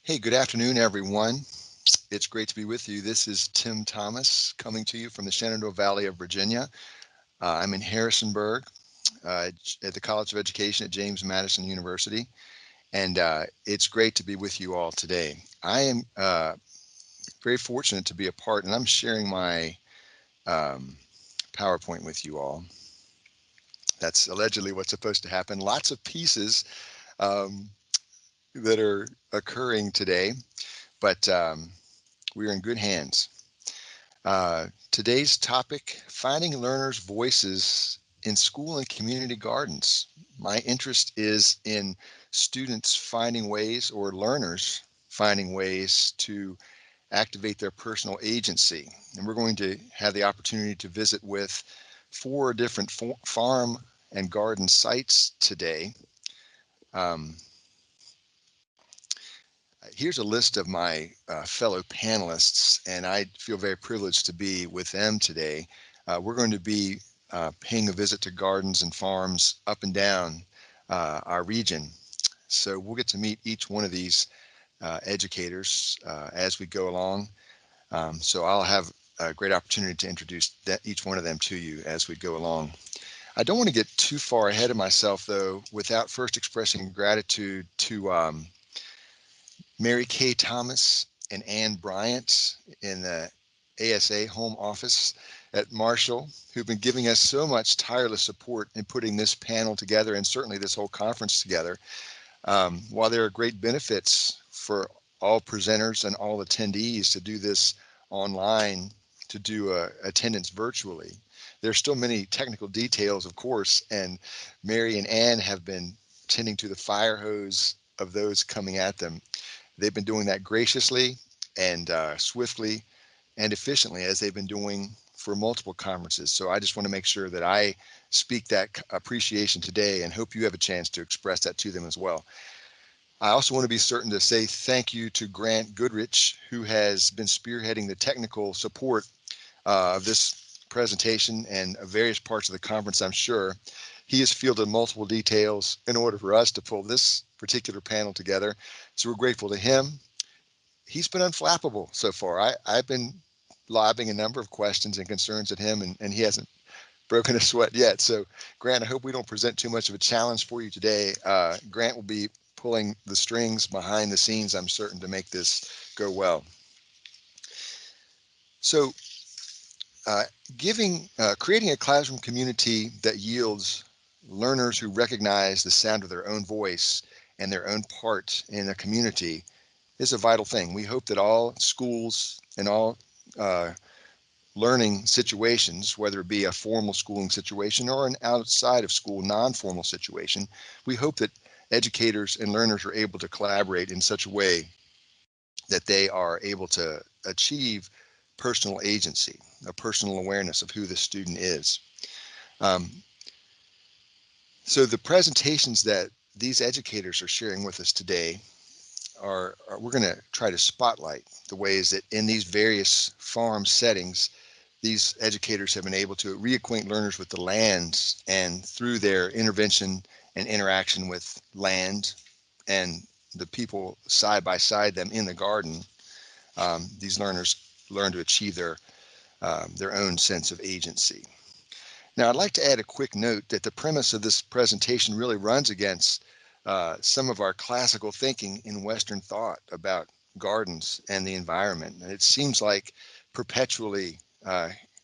Hey, good afternoon, everyone. It's great to be with you. This is Tim Thomas coming to you from the Shenandoah Valley of Virginia. I'm in Harrisonburg at the College of Education at James Madison University, and it's great to be with you all today. I am very fortunate to be a part, and I'm sharing my um, PowerPoint with you all. That's allegedly what's supposed to happen. Lots of pieces um, that are occurring today, but we are in good hands. Today's topic, finding learners' voices in school and community gardens. My interest is in students finding ways or learners finding ways to activate their personal agency. And we're going to have the opportunity to visit with four different farm and garden sites today. Um, Here's a list of my fellow panelists, and I feel very privileged to be with them today. We're going to be paying a visit to gardens and farms up and down our region. So we'll get to meet each one of these educators as we go along. So I'll have a great opportunity to introduce each one of them to you as we go along. I don't want to get too far ahead of myself, though, without first expressing gratitude to Mary Kay Thomas and Ann Bryant in the ASA home office at Marshall, who've been giving us so much tireless support in putting this panel together and certainly this whole conference together. While there are great benefits for all presenters and all attendees to do this online, to do attendance virtually, there's still many technical details, of course, and Mary and Ann have been tending to the fire hose of those coming at them. They've been doing that graciously and swiftly and efficiently as they've been doing for multiple conferences. So I just want to make sure that I speak that appreciation today and hope you have a chance to express that to them as well. I also want to be certain to say thank you to Grant Goodrich, who has been spearheading the technical support of this presentation and various parts of the conference, I'm sure. He has fielded multiple details in order for us to pull this particular panel together. So we're grateful to him. He's been unflappable so far. I've been lobbing a number of questions and concerns at him, and he hasn't broken a sweat yet. So, Grant, I hope we don't present too much of a challenge for you today. Grant will be pulling the strings behind the scenes, I'm certain, to make this go well. So, uh, creating a classroom community that yields learners who recognize the sound of their own voice and their own part in a community is a vital thing. We hope that all schools and all uh, learning situations, whether it be a formal schooling situation or an outside of school non-formal situation, we hope that educators and learners are able to collaborate in such a way that they are able to achieve personal agency, a personal awareness of who the student is. Um, so the presentations that these educators are sharing with us today we're going to try to spotlight the ways that in these various farm settings, these educators have been able to reacquaint learners with the lands, and through their intervention and interaction with land and the people side by side them in the garden, these learners learn to achieve their own sense of agency. Now, I'd like to add a quick note that the premise of this presentation really runs against some of our classical thinking in Western thought about gardens and the environment. And it seems like perpetually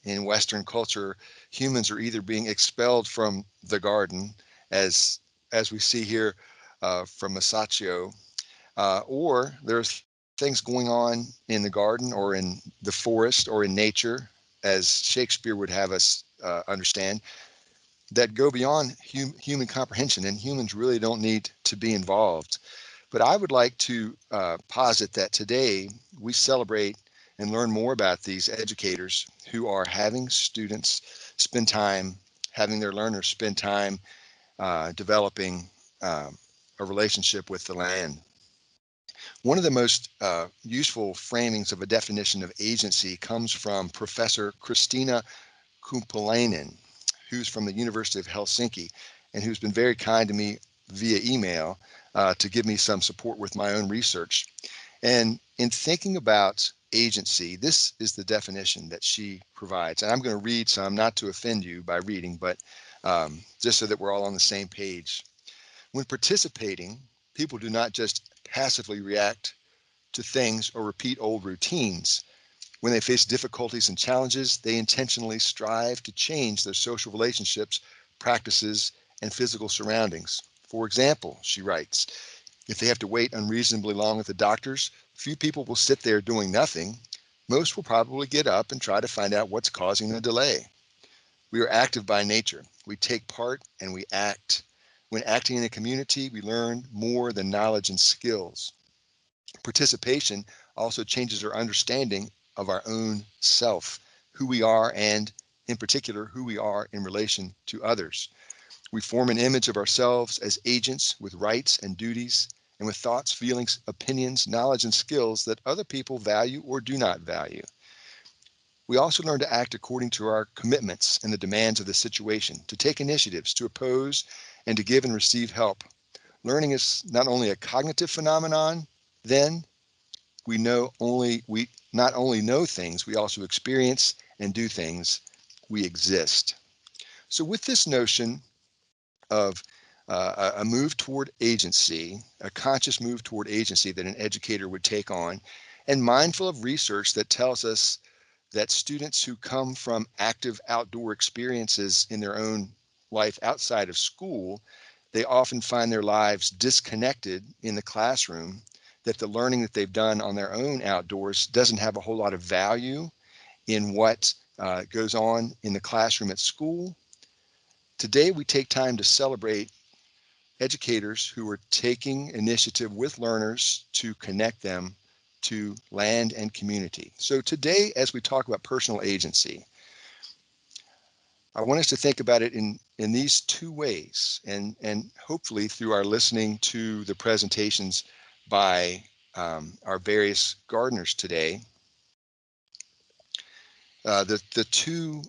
in Western culture, humans are either being expelled from the garden, as as we see here from Masaccio, or there's things going on in the garden or in the forest or in nature, as Shakespeare would have us understand, that go beyond human comprehension, and humans really don't need to be involved. But I would like to posit that today we celebrate and learn more about these educators who are having students spend time, having their learners spend time developing a relationship with the land. One of the most useful framings of a definition of agency comes from Professor Christina Kumpulainen, who's from the University of Helsinki and who's been very kind to me via email to give me some support with my own research. And in thinking about agency, this is the definition that she provides. And I'm going to read some, not to offend you by reading, but just so that we're all on the same page. When participating, people do not just passively react to things or repeat old routines. When they face difficulties and challenges, they intentionally strive to change their social relationships, practices, and physical surroundings. For example, she writes, if they have to wait unreasonably long at the doctor's, few people will sit there doing nothing. Most will probably get up and try to find out what's causing the delay. We are active by nature. We take part and we act. When acting in a community, we learn more than knowledge and skills. Participation also changes our understanding of our own self, who we are, and in particular, who we are in relation to others. We form an image of ourselves as agents with rights and duties, and with thoughts, feelings, opinions, knowledge, and skills that other people value or do not value. We also learn to act according to our commitments and the demands of the situation, to take initiatives, to oppose, and to give and receive help. Learning is not only a cognitive phenomenon, then we not only know things, we also experience and do things. We exist. So with this notion of a move toward agency, a conscious move toward agency that an educator would take on, and mindful of research that tells us that students who come from active outdoor experiences in their own life outside of school, they often find their lives disconnected in the classroom, that the learning that they've done on their own outdoors doesn't have a whole lot of value in what goes on in the classroom at school. Today, we take time to celebrate educators who are taking initiative with learners to connect them to land and community. So today, as we talk about personal agency, I want us to think about it in these two ways, and hopefully through our listening to the presentations by our various gardeners today, the two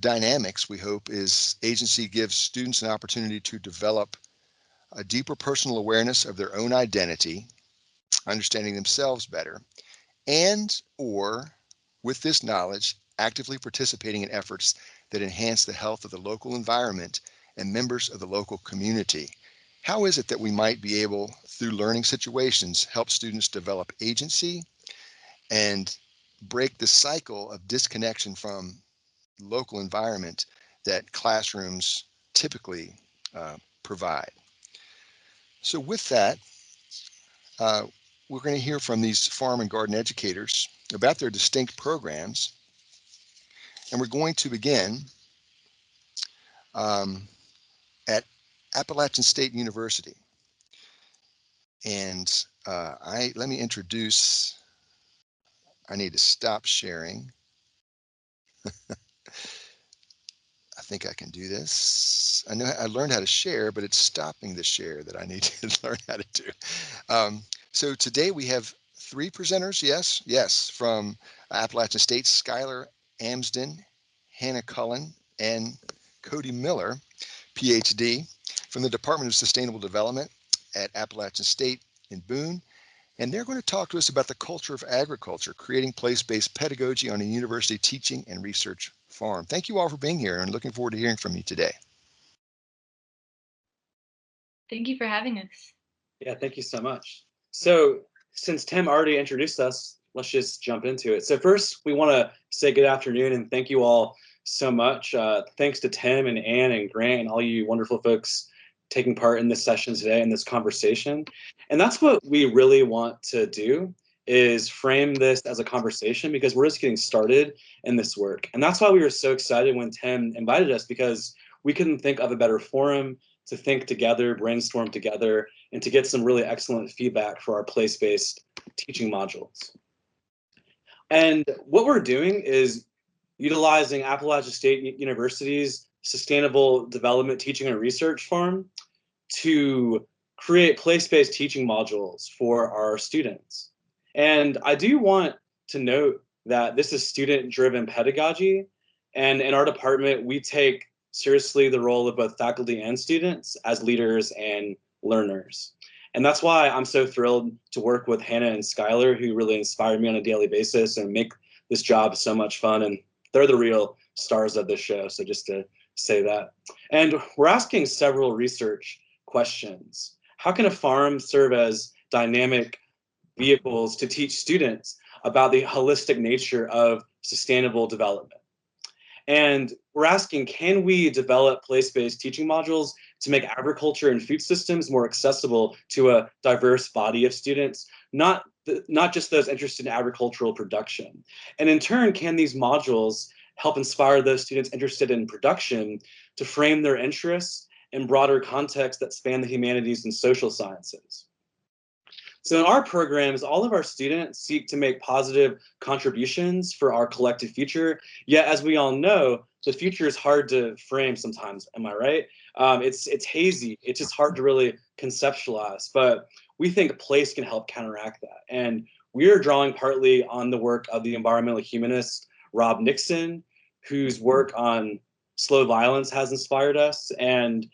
dynamics we hope is agency gives students an opportunity to develop a deeper personal awareness of their own identity, understanding themselves better, and or with this knowledge, actively participating in efforts that enhance the health of the local environment and members of the local community. How is it that we might be able, through learning situations, help students develop agency and break the cycle of disconnection from local environment that classrooms typically provide? So with that, uh, we're going to hear from these farm and garden educators about their distinct programs. And we're going to begin um, at Appalachian State University. And let me introduce, I need to stop sharing. I think I can do this. I learned how to share, but it's stopping the share that I need to learn how to do. So today we have three presenters, yes, from Appalachian State, Skylar Amsden, Hannah Cullen, and Cody Miller, PhD, from the Department of Sustainable Development at Appalachian State in Boone. And they're going to talk to us about the culture of agriculture, creating place-based pedagogy on a university teaching and research farm. Thank you all for being here, and looking forward to hearing from you today. Thank you for having us. Yeah, thank you so much. So since Tim already introduced us, let's just jump into it. So first, we want to say good afternoon and thank you all so much. Thanks to Tim and Ann and Grant and all you wonderful folks taking part in this session today, in this conversation. And that's what we really want to do, is frame this as a conversation, because we're just getting started in this work. And that's why we were so excited when Tim invited us, because we couldn't think of a better forum to think together, brainstorm together, and to get some really excellent feedback for our place-based teaching modules. And what we're doing is utilizing Appalachian State University's Sustainable Development Teaching and Research Farm to create place-based teaching modules for our students. And I do want to note that this is student-driven pedagogy, and in our department, we take seriously the role of both faculty and students as leaders and learners. And that's why I'm so thrilled to work with Hannah and Skylar, who really inspire me on a daily basis and make this job so much fun. And they're the real stars of this show. So just to say that. And we're asking several research questions. How can a farm serve as dynamic vehicles to teach students about the holistic nature of sustainable development? And we're asking, can we develop place-based teaching modules to make agriculture and food systems more accessible to a diverse body of students, not just those interested in agricultural production? And in turn, can these modules help inspire those students interested in production to frame their interests in broader contexts that span the humanities and social sciences? So in our programs, all of our students seek to make positive contributions for our collective future. Yet, as we all know, the future is hard to frame sometimes. Am I right? It's hazy. It's just hard to really conceptualize. But we think place can help counteract that. And we are drawing partly on the work of the environmental humanist Rob Nixon, whose work on slow violence has inspired us. And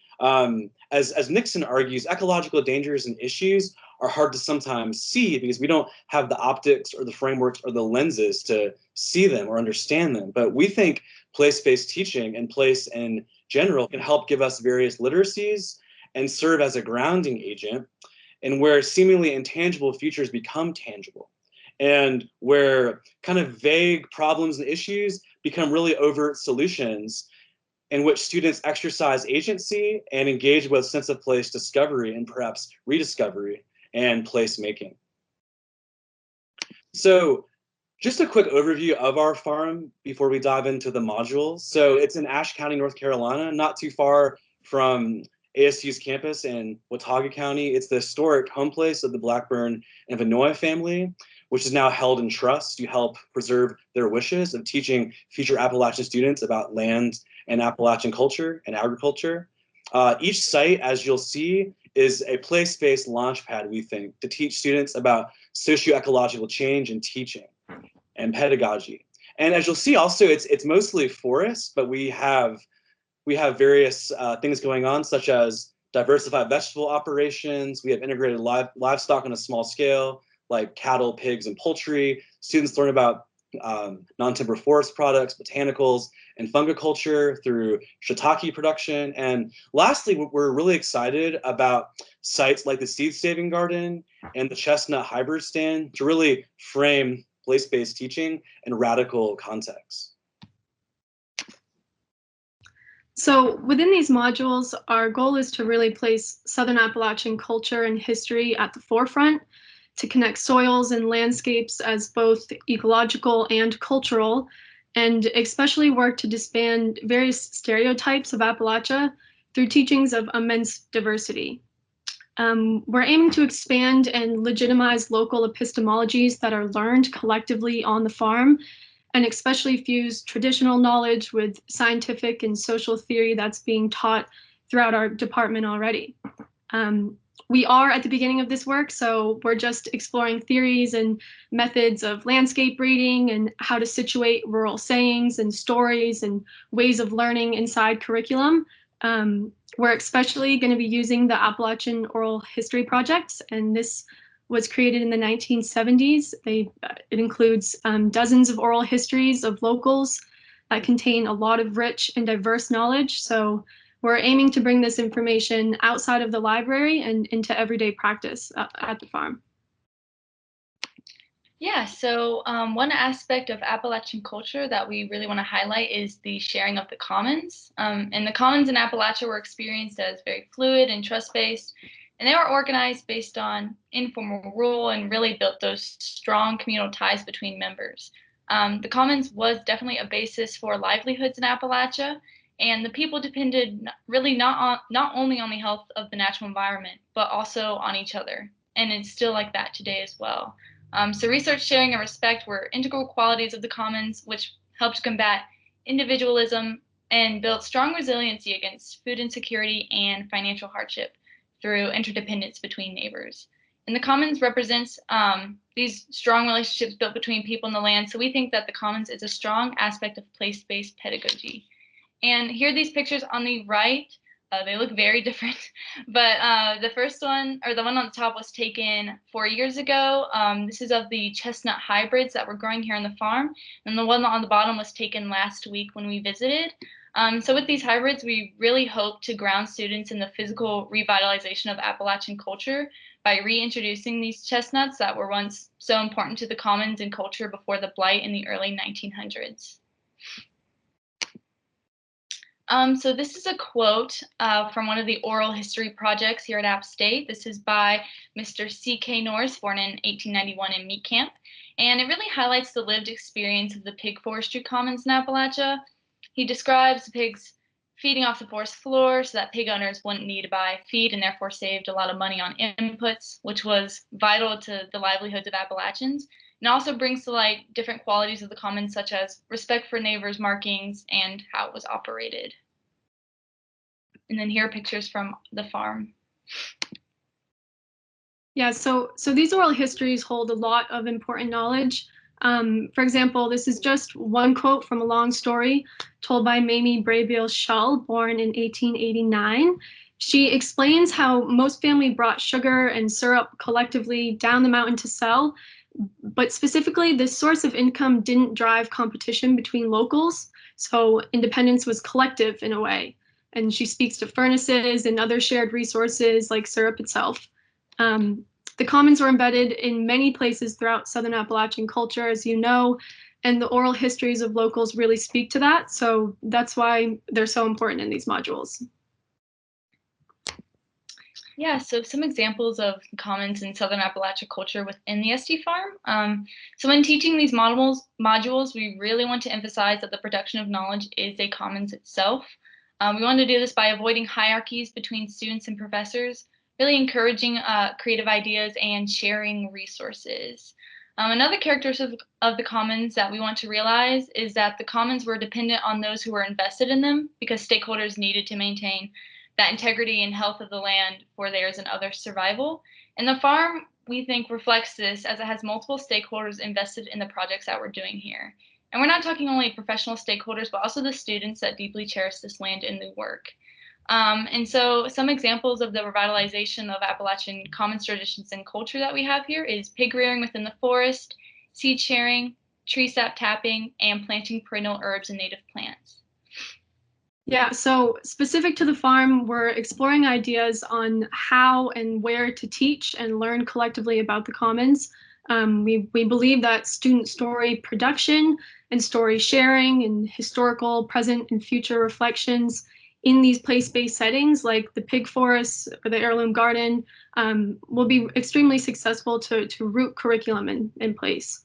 as Nixon argues, ecological dangers and issues are hard to sometimes see because we don't have the optics or the frameworks or the lenses to see them or understand them. But we think place-based teaching and place in general can help give us various literacies and serve as a grounding agent in where seemingly intangible futures become tangible, and where kind of vague problems and issues become really overt solutions in which students exercise agency and engage with sense of place discovery and perhaps rediscovery and placemaking. So just a quick overview of our farm before we dive into the modules. So it's in Ashe County, North Carolina, not too far from ASU's campus in Watauga County. It's the historic home place of the Blackburn and Vinoy family, which is now held in trust to help preserve their wishes of teaching future Appalachian students about land and Appalachian culture and agriculture. Each site, as you'll see, is a place-based launchpad, we think, to teach students about socio-ecological change in teaching and pedagogy. And as you'll see, also, it's mostly forest, but we have various things going on, such as diversified vegetable operations. We have integrated livestock on a small scale, like cattle, pigs, and poultry. Students learn about non-timber forest products, botanicals, and fungiculture through shiitake production. And lastly, we're really excited about sites like the Seed Saving Garden and the Chestnut Hybrid Stand to really frame place-based teaching in radical contexts. So within these modules, our goal is to really place Southern Appalachian culture and history at the forefront, to connect soils and landscapes as both ecological and cultural, and especially work to disband various stereotypes of Appalachia through teachings of immense diversity. We're aiming to expand and legitimize local epistemologies that are learned collectively on the farm, and especially fuse traditional knowledge with scientific and social theory that's being taught throughout our department already. We are at the beginning of this work, so we're just exploring theories and methods of landscape reading and how to situate rural sayings and stories and ways of learning inside curriculum. We're especially going to be using the Appalachian Oral History Project, and this was created in the 1970s. It includes dozens of oral histories of locals that contain a lot of rich and diverse knowledge. So we're aiming to bring this information outside of the library and into everyday practice at the farm. Yeah, so one aspect of Appalachian culture that we really want to highlight is the sharing of the commons. And the commons in Appalachia were experienced as very fluid and trust-based, and they were organized based on informal rule and really built those strong communal ties between members. The commons was definitely a basis for livelihoods in Appalachia, and the people depended really not only on the health of the natural environment, but also on each other. And it's still like that today as well. So research, sharing, and respect were integral qualities of the commons, which helped combat individualism and built strong resiliency against food insecurity and financial hardship through interdependence between neighbors. And the commons represents these strong relationships built between people and the land. So we think that the commons is a strong aspect of place-based pedagogy. And here are these pictures on the right They look very different, but the first one, or the one on the top, was taken 4 years ago. This is of the chestnut hybrids that we're growing here on the farm, and the one on the bottom was taken last week when we visited. So with these hybrids, we really hope to ground students in the physical revitalization of Appalachian culture by reintroducing these chestnuts that were once so important to the commons and culture before the blight in the early 1900s. So this is a quote from one of the oral history projects here at App State. This is by Mr. C.K. Norris, born in 1891 in Meat Camp. And it really highlights the lived experience of the pig forestry commons in Appalachia. He describes the pigs feeding off the forest floor so that pig owners wouldn't need to buy feed and therefore saved a lot of money on inputs, which was vital to the livelihoods of Appalachians. And also brings to light different qualities of the commons, such as respect for neighbors' markings and how it was operated. And then here are pictures from the farm. Yeah, so these oral histories hold a lot of important knowledge. For example, this is just one quote from a long story told by Mamie Braybill Shull, born in 1889. She explains how most family brought sugar and syrup collectively down the mountain to sell, but specifically this source of income didn't drive competition between locals, so independence was collective in a way. And she speaks to furnaces and other shared resources like syrup itself. The commons were embedded in many places throughout Southern Appalachian culture, as you know, and the oral histories of locals really speak to that. So that's why they're so important in these modules. Yeah, so some examples of commons in Southern Appalachia culture within the SD farm. So when teaching these modules, we really want to emphasize that the production of knowledge is a commons itself. We want to do this by avoiding hierarchies between students and professors, really encouraging creative ideas and sharing resources. Another characteristic of the commons that we want to realize is that the commons were dependent on those who were invested in them because stakeholders needed to maintain that integrity and health of the land for theirs and others' survival. And the farm, we think, reflects this as it has multiple stakeholders invested in the projects that we're doing here. And we're not talking only professional stakeholders, but also the students that deeply cherish this land and the work. And so some examples of the revitalization of Appalachian commons traditions and culture that we have here is pig rearing within the forest, seed sharing, tree sap tapping, and planting perennial herbs and native plants. Yeah, so specific to the farm, we're exploring ideas on how and where to teach and learn collectively about the commons. We believe that student story production and story sharing and historical, present, and future reflections in these place-based settings like the pig forests or the heirloom garden will be extremely successful to root curriculum in place.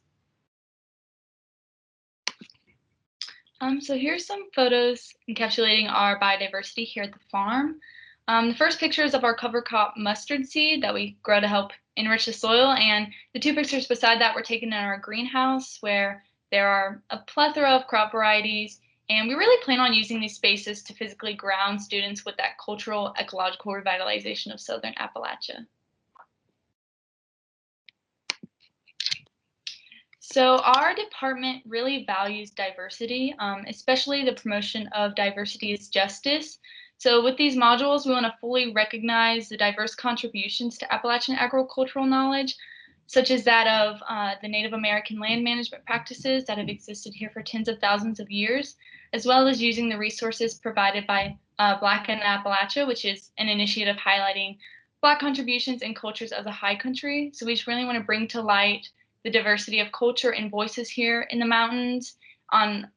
So here's some photos encapsulating our biodiversity here at the farm. The first picture is of our cover crop mustard seed that we grow to help enrich the soil, and the two pictures beside that were taken in our greenhouse where there are a plethora of crop varieties, and we really plan on using these spaces to physically ground students with that cultural ecological revitalization of Southern Appalachia. So our department really values diversity, especially the promotion of diversity as justice. So with these modules, we want to fully recognize the diverse contributions to Appalachian agricultural knowledge, such as that of the Native American land management practices that have existed here for tens of thousands of years, as well as using the resources provided by Black in Appalachia, which is an initiative highlighting Black contributions and cultures of the high country. So we just really want to bring to light the diversity of culture and voices here in the mountains and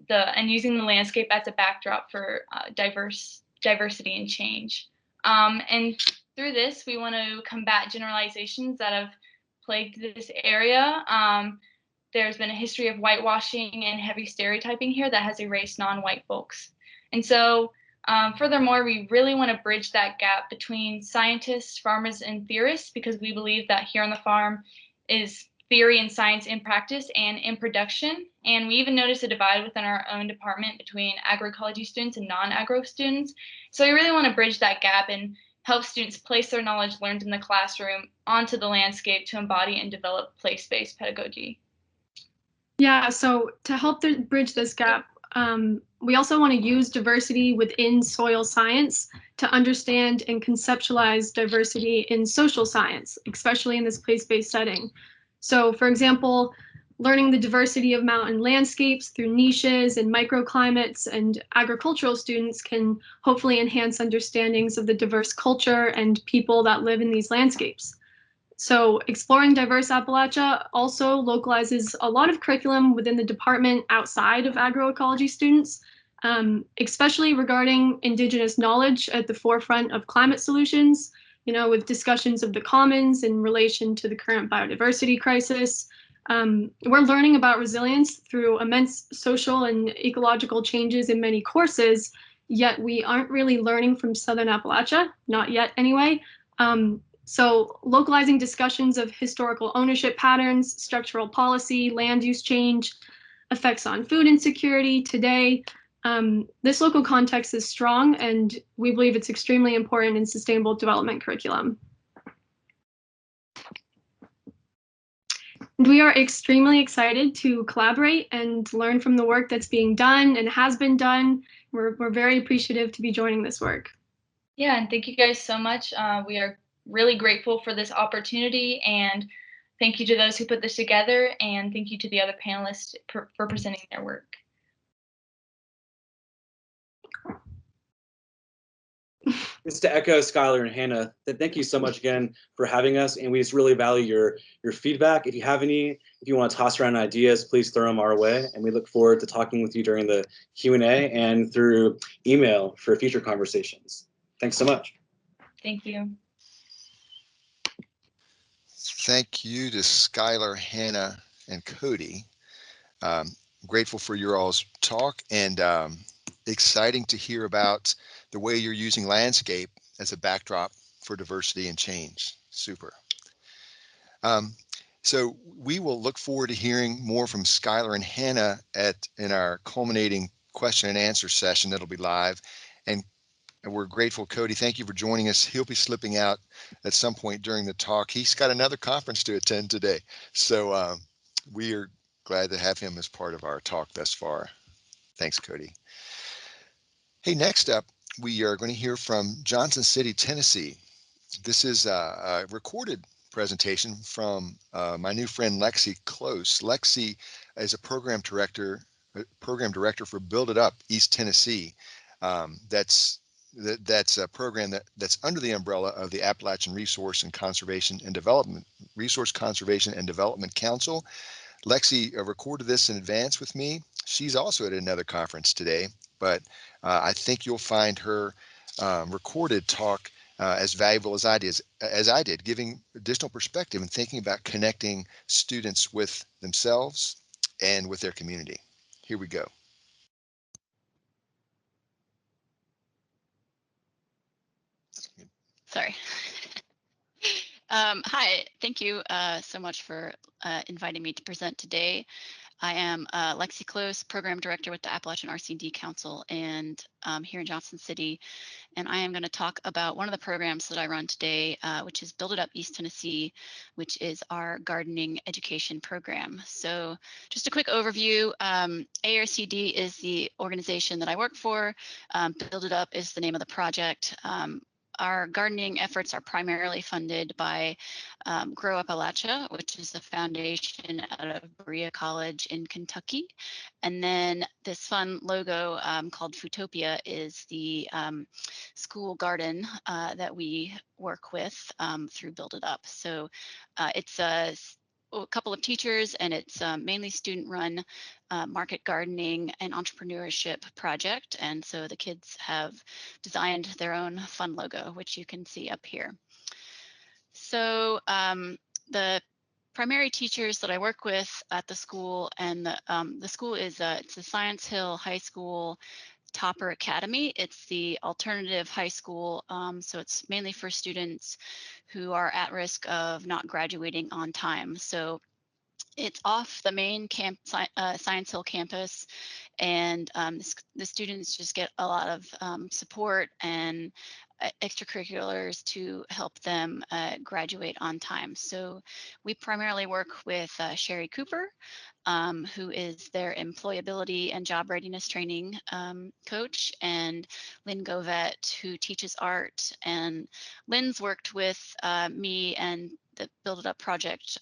using the landscape as a backdrop for diversity and change. And through this, we want to combat generalizations that have plagued this area. There's been a history of whitewashing and heavy stereotyping here that has erased non-white folks. And so furthermore, we really want to bridge that gap between scientists, farmers, and theorists because we believe that here on the farm is theory and science in practice and in production. And we even notice a divide within our own department between agroecology students and non-agro students. So we really want to bridge that gap and help students place their knowledge learned in the classroom onto the landscape to embody and develop place-based pedagogy. Yeah, so to help bridge this gap, We also want to use diversity within soil science to understand and conceptualize diversity in social science, especially in this place-based setting. So, for example, learning the diversity of mountain landscapes through niches and microclimates and agricultural students can hopefully enhance understandings of the diverse culture and people that live in these landscapes. So exploring diverse Appalachia also localizes a lot of curriculum within the department outside of agroecology students, especially regarding Indigenous knowledge at the forefront of climate solutions, with discussions of the commons in relation to the current biodiversity crisis. We're learning about resilience through immense social and ecological changes in many courses, yet we aren't really learning from Southern Appalachia, not yet anyway. So localizing discussions of historical ownership patterns, structural policy, land use change, effects on food insecurity today. This local context is strong, and we believe it's extremely important in sustainable development curriculum. And we are extremely excited to collaborate and learn from the work that's being done and has been done. We're very appreciative to be joining this work. Yeah, and thank you guys so much. We are really grateful for this opportunity, and thank you to those who put this together, and thank you to the other panelists for presenting their work. Just to echo Skylar and Hannah, thank you so much again for having us, and we just really value your feedback. If you have any, if you want to toss around ideas, please throw them our way, and we look forward to talking with you during the Q&A and through email for future conversations. Thanks so much. Thank you. Thank you to Skylar, Hannah, and Cody. Grateful for your all's talk, and exciting to hear about the way you're using landscape as a backdrop for diversity and change. Super. So we will look forward to hearing more from Skylar and Hannah in our culminating question and answer session that'll be live. And we're grateful, Cody. Thank you for joining us. He'll be slipping out at some point during the talk. He's got another conference to attend today. So we are glad to have him as part of our talk thus far. Thanks, Cody. Hey, next up, we are going to hear from Johnson City, Tennessee. This is a recorded presentation from my new friend Lexi Close. Lexi is a program director for Build It Up East Tennessee. That's a program that's under the umbrella of the Appalachian Resource Conservation and Development Council. Lexi recorded this in advance with me. She's also at another conference today, but I think you'll find her recorded talk as valuable as I did, giving additional perspective and thinking about connecting students with themselves and with their community. Here we go. Sorry. Hi, thank you so much for inviting me to present today. I am Lexi Close, Program Director with the Appalachian RCD Council and here in Johnson City. And I am going to talk about one of the programs that I run today, which is Build It Up East Tennessee, which is our gardening education program. So just a quick overview, ARCD is the organization that I work for. Build It Up is the name of the project. Our gardening efforts are primarily funded by Grow Appalachia, which is a foundation out of Berea College in Kentucky. And then this fun logo called Foodtopia is the school garden that we work with through Build It Up. So it's a couple of teachers, and it's mainly student-run market gardening and entrepreneurship project. And so the kids have designed their own fun logo, which you can see up here. So the primary teachers that I work with at the school, and the school is it's a Science Hill High School Topper Academy. It's the alternative high school, so it's mainly for students who are at risk of not graduating on time. So It's off the main Science Hill campus, and the students just get a lot of support and extracurriculars to help them graduate on time. So we primarily work with Sherry Cooper, who is their employability and job readiness training coach, and Lynn Govet, who teaches art. And Lynn's worked with me and the Build It Up project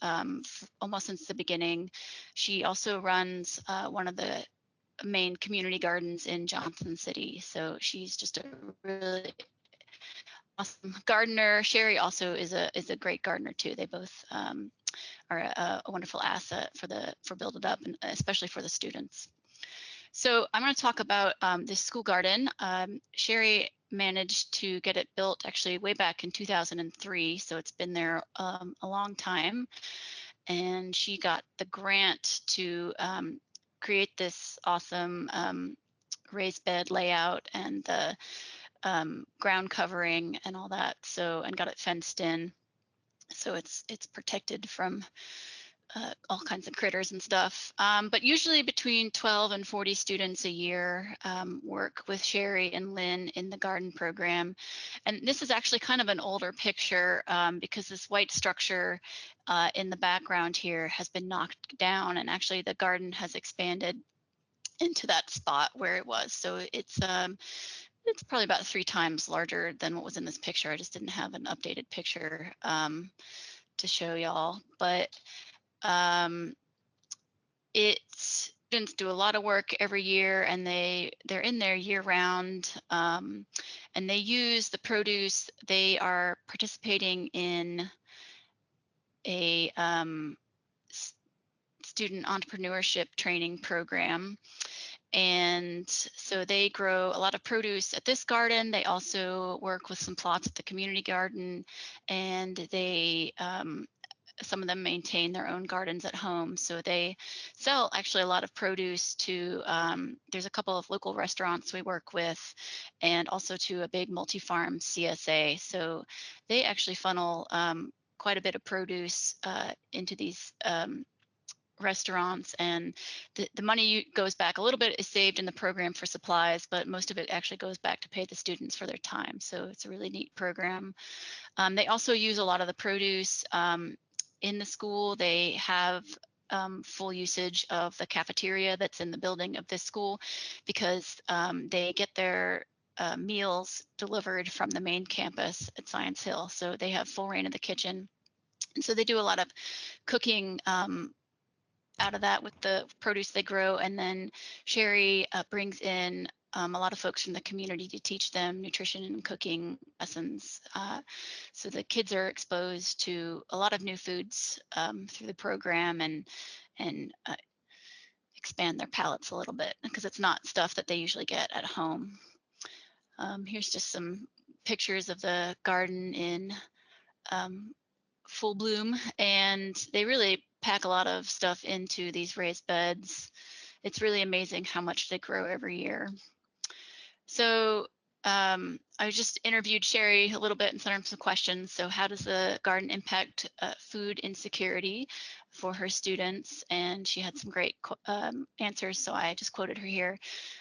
almost since the beginning. She also runs one of the main community gardens in Johnson City. So she's just a really awesome gardener. Sherry also is a great gardener too. They both are a wonderful asset for Build It Up, and especially for the students. So I'm going to talk about this school garden. Sherry managed to get it built actually way back in 2003, so it's been there a long time. And she got the grant to create this awesome raised bed layout and the ground covering and all that. So, and got it fenced in, so it's protected from all kinds of critters and stuff. But usually between 12 and 40 students a year work with Sherry and Lynn in the garden program. And this is actually kind of an older picture because this white structure in the background here has been knocked down, and actually the garden has expanded into that spot where it was. So it's probably about 3 times larger than what was in this picture. I just didn't have an updated picture to show y'all, but students do a lot of work every year, and they're in there year round, and they use the produce. They are participating in a student entrepreneurship training program. And so they grow a lot of produce at this garden. They also work with some plots at the community garden, and they some of them maintain their own gardens at home. So they sell actually a lot of produce to, there's a couple of local restaurants we work with, and also to a big multi-farm CSA. So they actually funnel quite a bit of produce into these restaurants, and the money goes back. A little bit is saved in the program for supplies, but most of it actually goes back to pay the students for their time. So it's a really neat program. They also use a lot of the produce in the school. They have full usage of the cafeteria that's in the building of this school, because they get their meals delivered from the main campus at Science Hill. So they have full reign of the kitchen. And so they do a lot of cooking out of that with the produce they grow. And then Sherry brings in a lot of folks from the community to teach them nutrition and cooking lessons. So the kids are exposed to a lot of new foods through the program, and expand their palates a little bit, because it's not stuff that they usually get at home. Here's just some pictures of the garden in full bloom, and they really pack a lot of stuff into these raised beds. It's really amazing how much they grow every year. So I just interviewed Sherry a little bit and sent her some questions. So how does the garden impact food insecurity for her students? And she had some great answers, so I just quoted her here.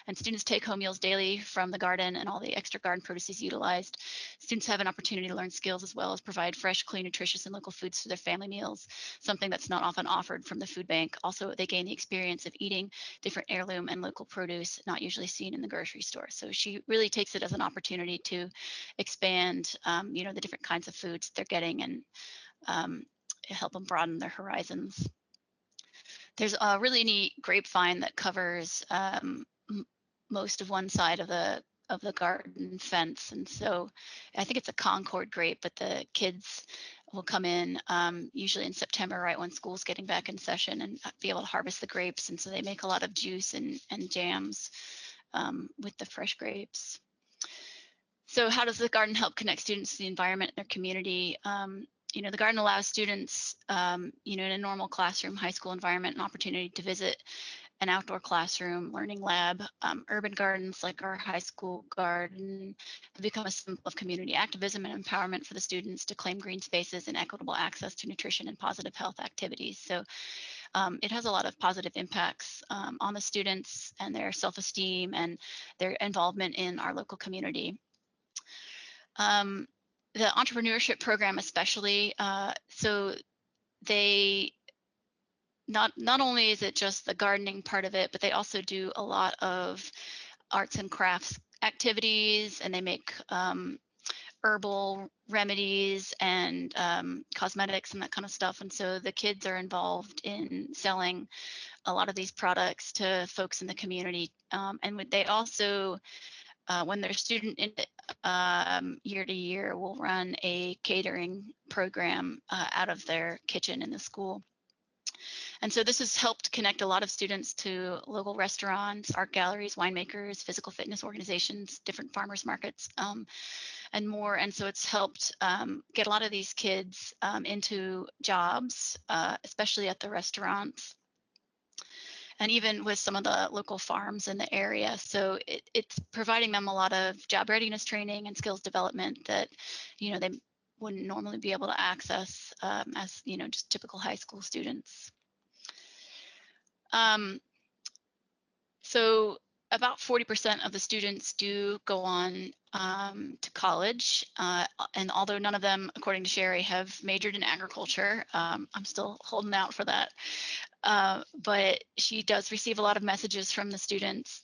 And students take home meals daily from the garden, and all the extra garden produce is utilized. Students have an opportunity to learn skills as well as provide fresh, clean, nutritious, and local foods for their family meals, something that's not often offered from the food bank. Also, they gain the experience of eating different heirloom and local produce not usually seen in the grocery store. So she really takes it as an opportunity to expand, the different kinds of foods they're getting, and help them broaden their horizons. There's a really neat grapevine that covers most of one side of the garden fence, and so I think it's a Concord grape, but the kids will come in usually in September, right when school's getting back in session, and be able to harvest the grapes, and so they make a lot of juice and jams with the fresh grapes. So how does the garden help connect students to the environment and their community? The garden allows students, in a normal classroom, high school environment, an opportunity to visit an outdoor classroom, learning lab. Urban gardens like our high school garden have become a symbol of community activism and empowerment for the students to claim green spaces and equitable access to nutrition and positive health activities. So it has a lot of positive impacts on the students and their self-esteem and their involvement in our local community. The entrepreneurship program especially, so they not only is it just the gardening part of it, but they also do a lot of arts and crafts activities, and they make herbal remedies and cosmetics and that kind of stuff. And so the kids are involved in selling a lot of these products to folks in the community. And they also, when they're student in year to year, will run a catering program out of their kitchen in the school. And so this has helped connect a lot of students to local restaurants, art galleries, winemakers, physical fitness organizations, different farmers markets, and more. And so it's helped get a lot of these kids into jobs, especially at the restaurants, and even with some of the local farms in the area. So it's providing them a lot of job readiness training and skills development that, they wouldn't normally be able to access as, just typical high school students. So about 40% of the students do go on to college, and although none of them, according to Sherry, have majored in agriculture, I'm still holding out for that. But she does receive a lot of messages from the students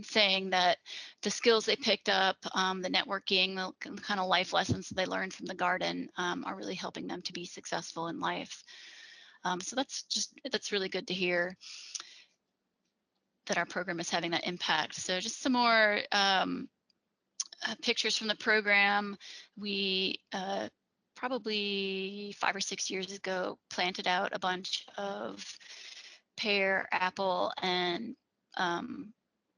saying that the skills they picked up, the networking, the kind of life lessons they learned from the garden are really helping them to be successful in life. So that's really good to hear that our program is having that impact. So just some more pictures from the program. We probably 5 or 6 years ago planted out a bunch of pear, apple, and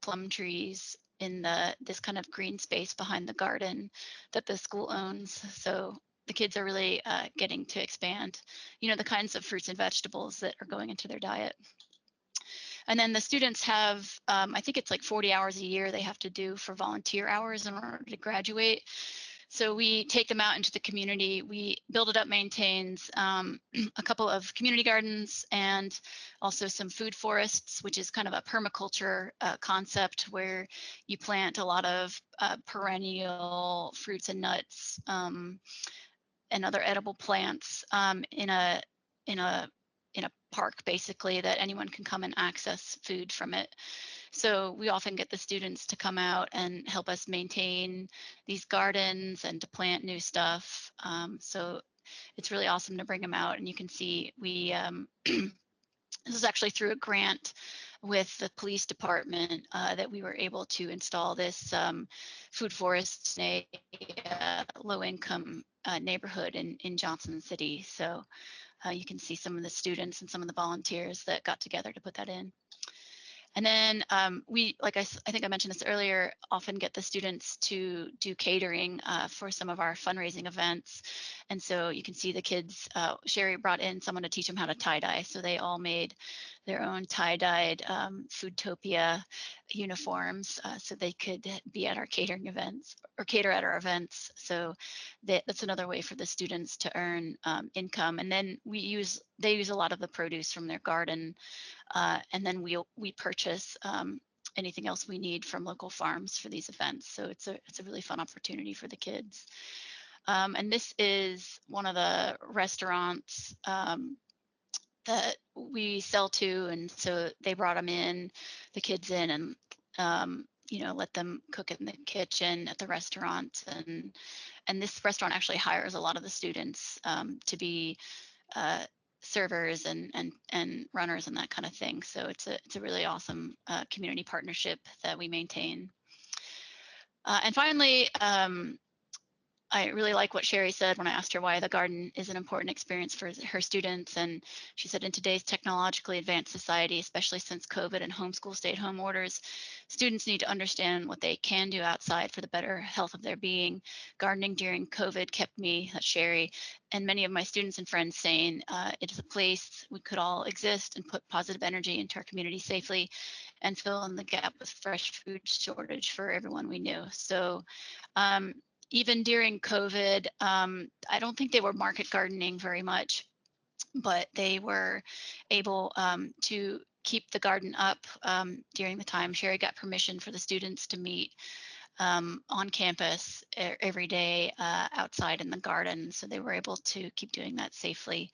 plum trees in this kind of green space behind the garden that the school owns. So the kids are really getting to expand, the kinds of fruits and vegetables that are going into their diet. And then the students have, I think it's like 40 hours a year they have to do for volunteer hours in order to graduate. So we take them out into the community. We Build It Up maintains a couple of community gardens and also some food forests, which is kind of a permaculture concept where you plant a lot of perennial fruits and nuts and other edible plants in a park, basically, that anyone can come and access food from it. So we often get the students to come out and help us maintain these gardens and to plant new stuff. So it's really awesome to bring them out. And you can see we this is actually through a grant with the police department that we were able to install this food forest in a low-income neighborhood in Johnson City. So you can see some of the students and some of the volunteers that got together to put that in. And then we, like I think I mentioned this earlier, often get the students to do catering for some of our fundraising events. And so you can see the kids, Sherry brought in someone to teach them how to tie-dye. So they all made their own tie-dyed Foodtopia uniforms so they could be at our catering events or cater at our events. So that's another way for the students to earn income. And then they use a lot of the produce from their garden, and then we purchase anything else we need from local farms for these events. So it's a really fun opportunity for the kids. And this is one of the restaurants that we sell to, and so they brought the kids in, and let them cook in the kitchen at the restaurant. And this restaurant actually hires a lot of the students to be servers and runners and that kind of thing. So it's a really awesome community partnership that we maintain. And finally, I really like what Sherry said when I asked her why the garden is an important experience for her students. And she said, in today's technologically advanced society, especially since COVID and homeschool stay-at-home orders, students need to understand what they can do outside for the better health of their being. Gardening during COVID kept me, that's Sherry, and many of my students and friends sane. It is a place we could all exist and put positive energy into our community safely and fill in the gap with fresh food shortage for everyone we knew. So even during COVID, I don't think they were market gardening very much. but they were able to keep the garden up during the time. Sherry got permission for the students to meet on campus every day outside in the garden. So they were able to keep doing that safely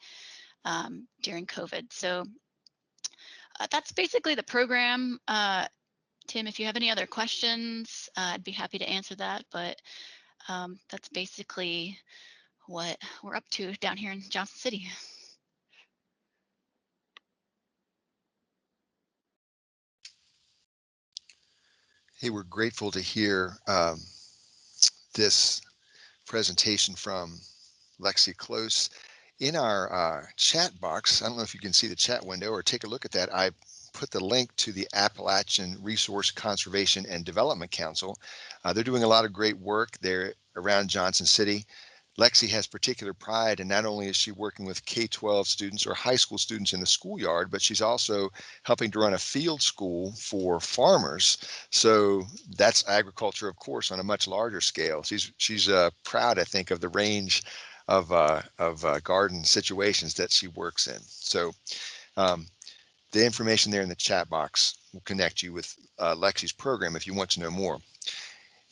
during COVID. So that's basically the program. Tim, if you have any other questions, I'd be happy to answer that. But that's basically what we're up to down here in Johnson City. Hey, we're grateful to hear this presentation from Lexi Close. In our chat box, I don't know if you can see the chat window or take a look at that. I put the link to the Appalachian Resource Conservation and Development Council. They're doing a lot of great work there around Johnson City. Lexi has particular pride, and not only is she working with K-12 students or high school students in the schoolyard, but she's also helping to run a field school for farmers. So that's agriculture, of course, on a much larger scale. She's proud, I think, of the range of garden situations that she works in. So the information there in the chat box will connect you with Lexi's program if you want to know more.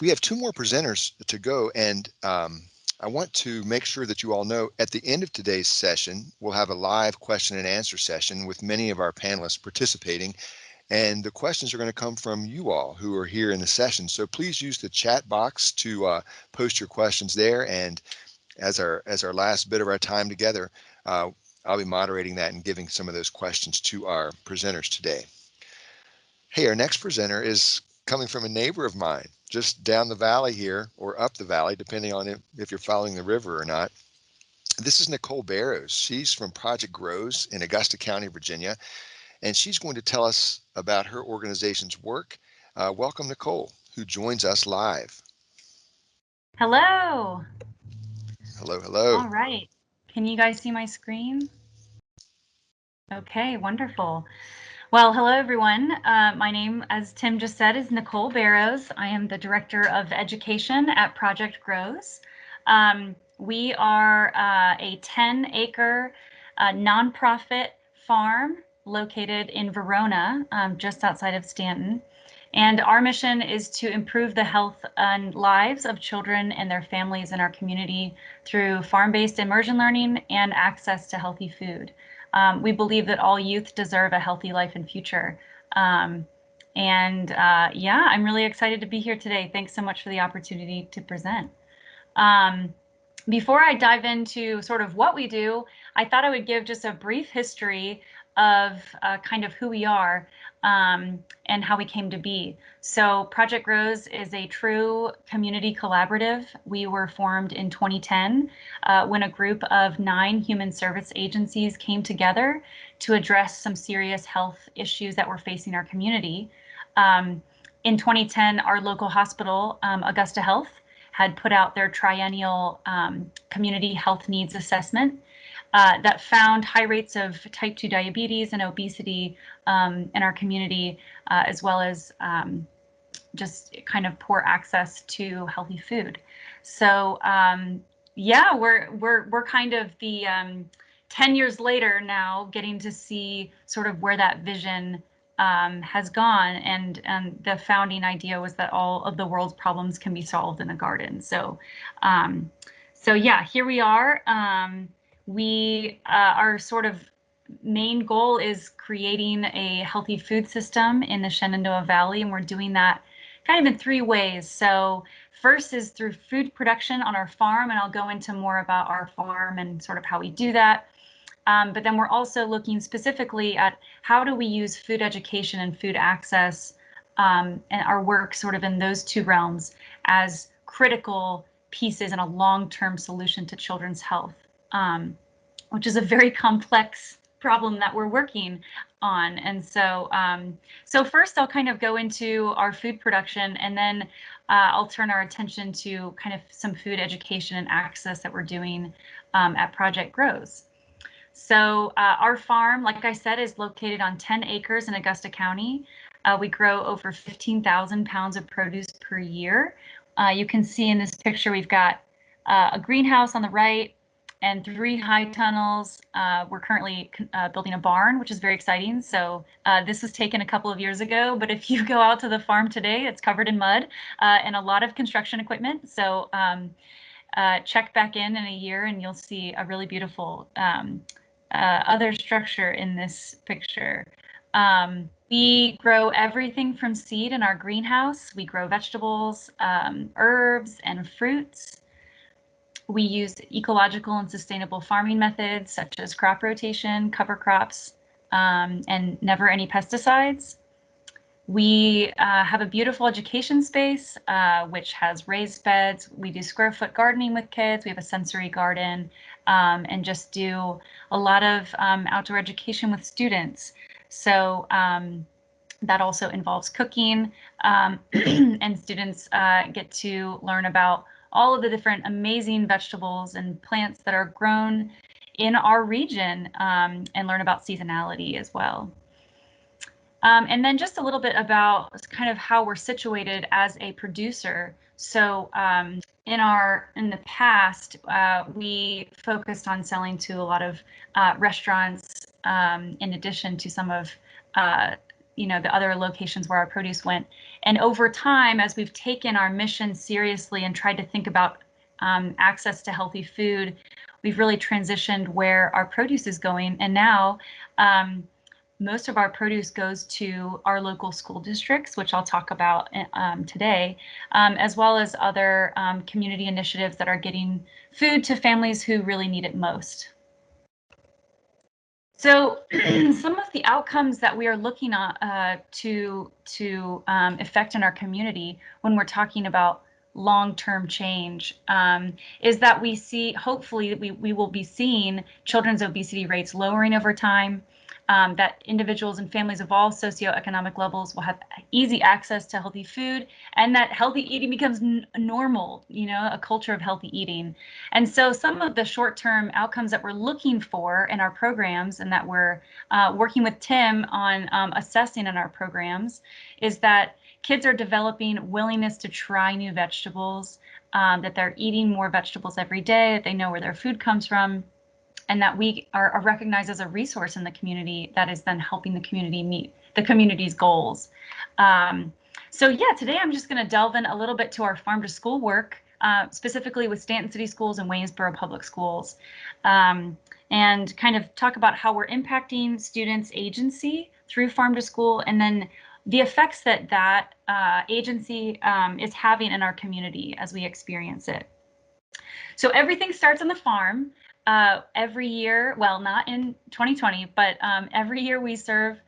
We have two more presenters to go, and I want to make sure that you all know at the end of today's session, we'll have a live question and answer session with many of our panelists participating. And the questions are going to come from you all who are here in the session. So please use the chat box to post your questions there. And as our last bit of our time together, I'll be moderating that and giving some of those questions to our presenters today. Hey, our next presenter is coming from a neighbor of mine, just down the valley here, or up the valley, depending on if you're following the river or not. This is Nicole Barrows. She's from Project Grows in Augusta County, Virginia, and she's going to tell us about her organization's work. Welcome, Nicole, who joins us live. Hello. Hello, hello. All right. Can you guys see my screen? Okay, wonderful. Well, hello, everyone. My name, as Tim just said, is Nicole Barrows. I am the Director of Education at Project Grows. We are a 10-acre nonprofit farm located in Verona, just outside of Stanton. And our mission is to improve the health and lives of children and their families in our community through farm-based immersion learning and access to healthy food. We believe that all youth deserve a healthy life and future. Yeah, I'm really excited to be here today. Thanks so much for the opportunity to present. Before I dive into sort of what we do, I thought I would give just a brief history of kind of who we are and how we came to be. So Project Grows is a true community collaborative. We were formed in 2010 when a group of 9 human service agencies came together to address some serious health issues that were facing our community. In 2010, our local hospital, Augusta Health, had put out their triennial community health needs assessment that found high rates of type 2 diabetes and obesity in our community, as well as just kind of poor access to healthy food. So yeah, we're kind of the 10 years later now getting to see sort of where that vision has gone, and the founding idea was that all of the world's problems can be solved in a garden. So so yeah, here we are. Our sort of main goal is creating a healthy food system in the Shenandoah Valley, and we're doing that kind of in 3 ways. So first is through food production on our farm, and I'll go into more about our farm and sort of how we do that. But then we're also looking specifically at how do we use food education and food access and our work sort of in those 2 realms as critical pieces in a long-term solution to children's health, which is a very complex problem that we're working on. And so, so first I'll kind of go into our food production, and then I'll turn our attention to kind of some food education and access that we're doing at Project Grows. So our farm, like I said, is located on 10 acres in Augusta County. We grow over 15,000 pounds of produce per year. You can see in this picture, we've got a greenhouse on the right, and 3 high tunnels. We're currently building a barn, which is very exciting. So this was taken a couple of years ago, but if you go out to the farm today, it's covered in mud and a lot of construction equipment. So check back in a year and you'll see a really beautiful other structure in this picture. We grow everything from seed in our greenhouse. We grow vegetables, herbs, and fruits. We use ecological and sustainable farming methods such as crop rotation, cover crops, and never any pesticides. We have a beautiful education space, which has raised beds. We do square foot gardening with kids. We have a sensory garden, and just do a lot of outdoor education with students. So that also involves cooking, and students get to learn about all of the different amazing vegetables and plants that are grown in our region, and learn about seasonality as well. And then just a little bit about kind of how we're situated as a producer. So in the past, we focused on selling to a lot of restaurants, in addition to some of the other locations where our produce went. And over time, as we've taken our mission seriously and tried to think about access to healthy food, we've really transitioned where our produce is going. And now most of our produce goes to our local school districts, which I'll talk about today, as well as other community initiatives that are getting food to families who really need it most. So some of the outcomes that we are looking at to affect in our community when we're talking about long-term change is that we see, hopefully we will be seeing children's obesity rates lowering over time, that individuals and families of all socioeconomic levels will have easy access to healthy food, and that healthy eating becomes normal, a culture of healthy eating. And so some of the short-term outcomes that we're looking for in our programs and that we're working with Tim on assessing in our programs is that kids are developing willingness to try new vegetables, that they're eating more vegetables every day, that they know where their food comes from, and that we are recognized as a resource in the community that is then helping the community meet the community's goals. So yeah, today I'm just going to delve in a little bit to our farm to school work, specifically with Stanton City Schools and Waynesboro Public Schools, and kind of talk about how we're impacting students' agency through farm to school, and then the effects that agency is having in our community as we experience it. So everything starts on the farm. Every year, well, not in 2020, but every year we serve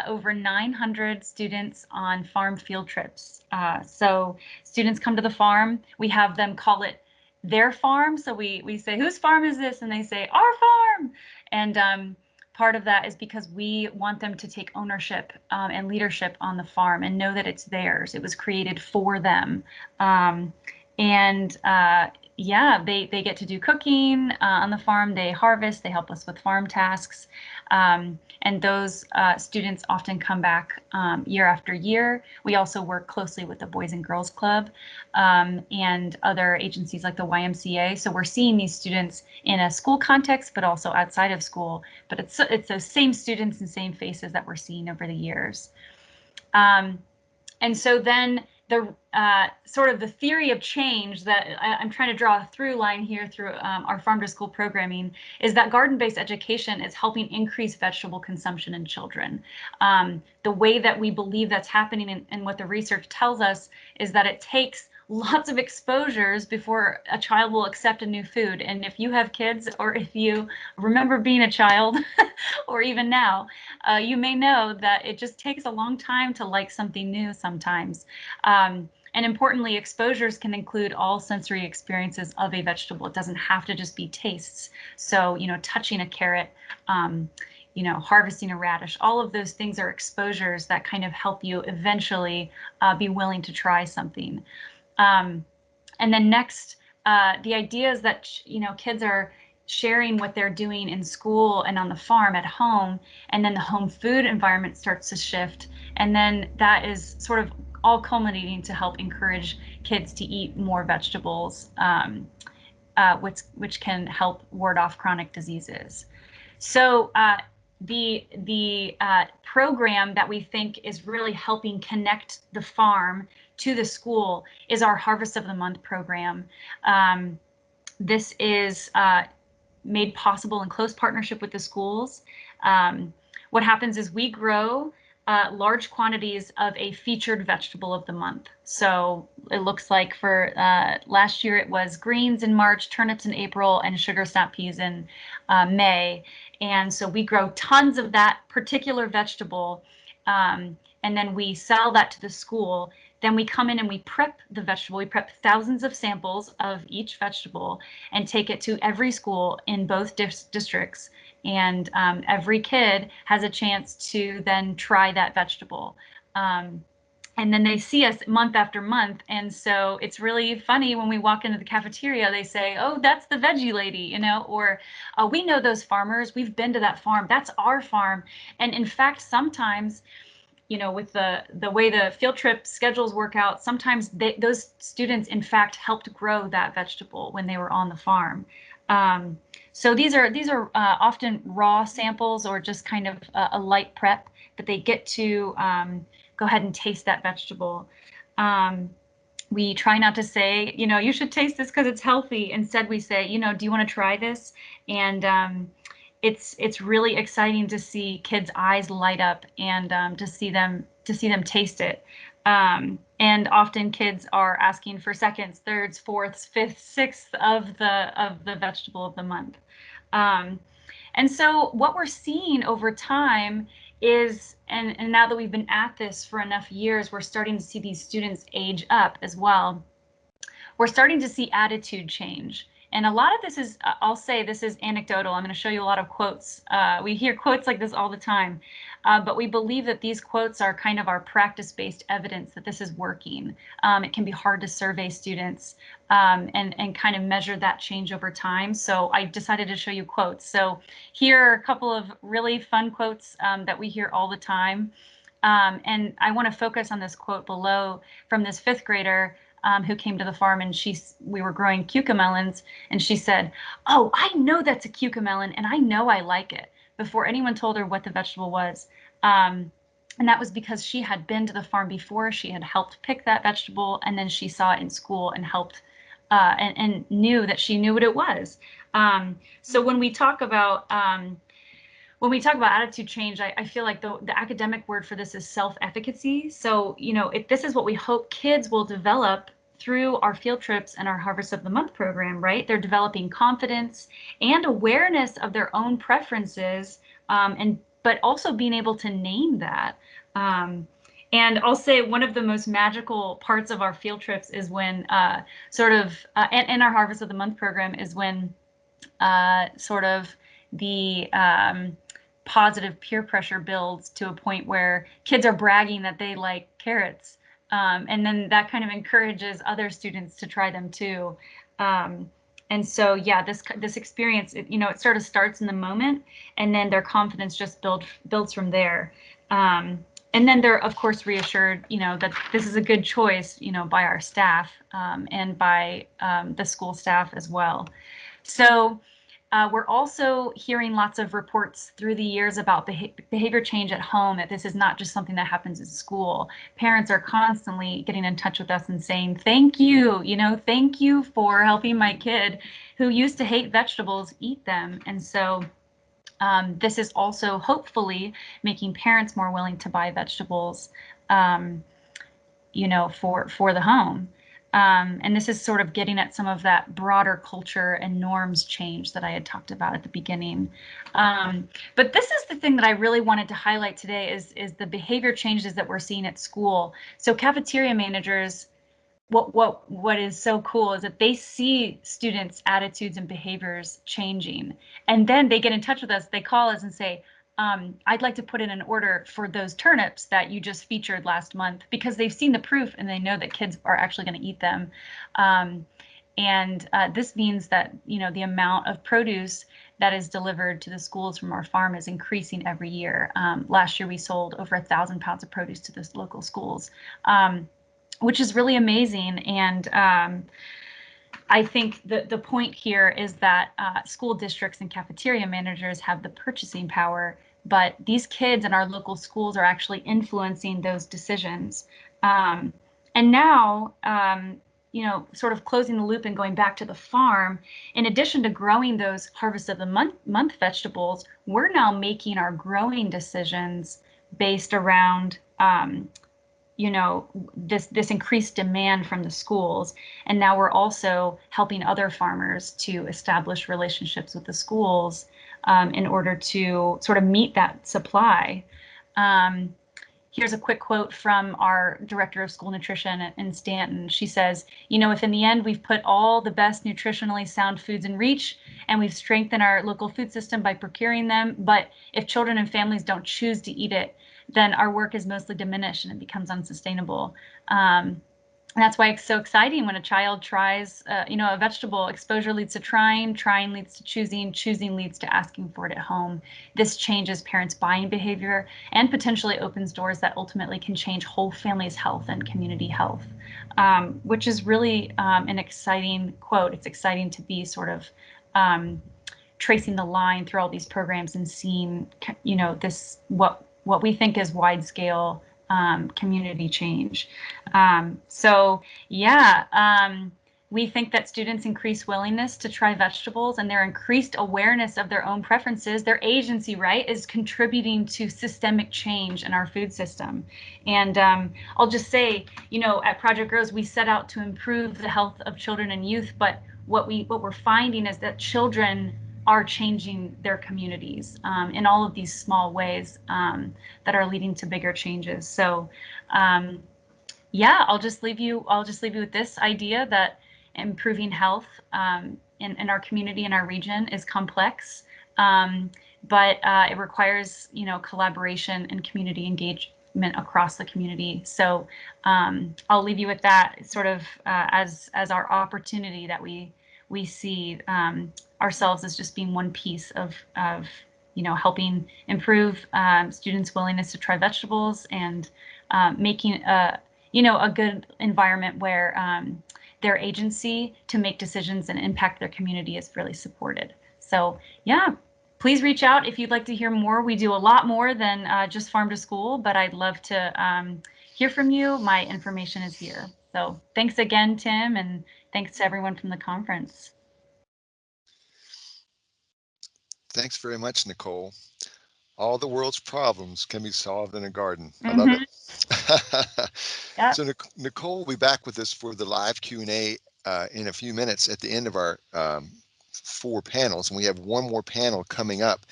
over 900 students on farm field trips. So students come to the farm, we have them call it their farm. So we say, whose farm is this? And they say, our farm. And part of that is because we want them to take ownership and leadership on the farm and know that it's theirs. It was created for them. Yeah, they get to do cooking on the farm. They harvest, they help us with farm tasks. And those students often come back year after year. We also work closely with the Boys and Girls Club and other agencies like the YMCA. So we're seeing these students in a school context, but also outside of school. But it's those same students and same faces that we're seeing over the years. And so then the sort of the theory of change that I'm trying to draw a through line here through our farm to school programming is that garden-based education is helping increase vegetable consumption in children. The way that we believe that's happening and what the research tells us is that it takes lots of exposures before a child will accept a new food. And if you have kids, or if you remember being a child, or even now, you may know that it just takes a long time to like something new sometimes. And importantly, exposures can include all sensory experiences of a vegetable. It doesn't have to just be tastes. So, touching a carrot, harvesting a radish, all of those things are exposures that kind of help you eventually be willing to try something. And then next, the idea is that, kids are sharing what they're doing in school and on the farm at home, and then the home food environment starts to shift. And then that is sort of all culminating to help encourage kids to eat more vegetables which can help ward off chronic diseases. So the program that we think is really helping connect the farm to the school is our Harvest of the Month program. This is made possible in close partnership with the schools. What happens is we grow large quantities of a featured vegetable of the month. So it looks like for last year it was greens in March, turnips in April, and sugar snap peas in May. And so we grow tons of that particular vegetable, and then we sell that to the school. Then we come in and we prep the vegetable. We prep thousands of samples of each vegetable and take it to every school in both districts. And every kid has a chance to then try that vegetable. And then they see us month after month. And so it's really funny when we walk into the cafeteria, they say, oh, that's the veggie lady, you know, or we know those farmers. We've been to that farm. That's our farm. And in fact, sometimes, you know, with the way the field trip schedules work out, sometimes those students, in fact, helped grow that vegetable when they were on the farm. So these are often raw samples or just kind of a light prep, but they get to go ahead and taste that vegetable. We try not to say, you know, you should taste this because it's healthy. Instead, we say, you know, do you want to try this? And it's really exciting to see kids' eyes light up and to see them taste it. And often kids are asking for seconds, thirds, fourths, fifths, sixths of the vegetable of the month. And so what we're seeing over time is, and now that we've been at this for enough years, we're starting to see these students age up as well. We're starting to see attitude change. And a lot of this is, I'll say this is anecdotal. I'm going to show you a lot of quotes. We hear quotes like this all the time, but we believe that these quotes are kind of our practice-based evidence that this is working. It can be hard to survey students and kind of measure that change over time. So I decided to show you quotes. So here are a couple of really fun quotes that we hear all the time. And I want to focus on this quote below from this fifth grader who came to the farm, and we were growing cucamelons, and she said, oh, I know that's a cucamelon and I know I like it, before anyone told her what the vegetable was. And that was because she had been to the farm before, she had helped pick that vegetable, and then she saw it in school and helped and knew that she knew what it was. So when we talk about attitude change, I feel like the academic word for this is self-efficacy. So, you know, this is what we hope kids will develop through our field trips and our Harvest of the Month program, right? They're developing confidence and awareness of their own preferences, but also being able to name that. And I'll say one of the most magical parts of our field trips is when and our Harvest of the Month program is when sort of the positive peer pressure builds to a point where kids are bragging that they like carrots. And then that kind of encourages other students to try them too. And so, yeah, this experience, it sort of starts in the moment, and then their confidence just builds from there. And then they're, of course, reassured, that this is a good choice, by our staff and by the school staff as well. So we're also hearing lots of reports through the years about behavior change at home, that this is not just something that happens in school. Parents are constantly getting in touch with us and saying, thank you, thank you for helping my kid who used to hate vegetables eat them. And so this is also hopefully making parents more willing to buy vegetables, for the home. And this is sort of getting at some of that broader culture and norms change that I had talked about at the beginning. But this is the thing that I really wanted to highlight today is the behavior changes that we're seeing at school. So cafeteria managers, what is so cool is that they see students' attitudes and behaviors changing, and then they get in touch with us. They call us and say, I'd like to put in an order for those turnips that you just featured last month, because they've seen the proof and they know that kids are actually going to eat them. And this means that, the amount of produce that is delivered to the schools from our farm is increasing every year. Last year, we sold over 1,000 pounds of produce to the local schools, which is really amazing. And I think the point here is that school districts and cafeteria managers have the purchasing power, but these kids in our local schools are actually influencing those decisions. And now, you know, sort of closing the loop and going back to the farm, in addition to growing those harvest of the month vegetables, we're now making our growing decisions based around you know, this increased demand from the schools. And now we're also helping other farmers to establish relationships with the schools in order to sort of meet that supply. Here's a quick quote from our director of school nutrition in Stanton. She says, you know, if in the end we've put all the best nutritionally sound foods in reach and we've strengthened our local food system by procuring them, but if children and families don't choose to eat it, then our work is mostly diminished and it becomes unsustainable. And that's why it's so exciting when a child tries, you know, a vegetable. Exposure leads to trying leads to choosing leads to asking for it at home. This changes parents' buying behavior and potentially opens doors that ultimately can change whole families' health and community health, which is really an exciting quote. It's exciting to be sort of tracing the line through all these programs and seeing, you know, this what we think is wide scale community change. So yeah, we think that students' increased willingness to try vegetables and their increased awareness of their own preferences, their agency, right, is contributing to systemic change in our food system. And I'll just say, you know, at Project Grows, we set out to improve the health of children and youth, but what we're finding is that children are changing their communities in all of these small ways that are leading to bigger changes. So yeah, I'll just leave you with this idea that improving health in our community, in our region, is complex, but it requires, you know, collaboration and community engagement across the community. So I'll leave you with that sort of as our opportunity that we see ourselves as just being one piece of you know, helping improve students' willingness to try vegetables and making you know, a good environment where their agency to make decisions and impact their community is really supported. So yeah, please reach out if you'd like to hear more. We do a lot more than just farm to school, but I'd love to hear from you. My information is here. So thanks again, Tim, and thanks to everyone from the conference. Thanks very much, Nicole. All the world's problems can be solved in a garden. I love it. Yep. So Nicole will be back with us for the live Q&A in a few minutes at the end of our 4 panels, and we have one more panel coming up.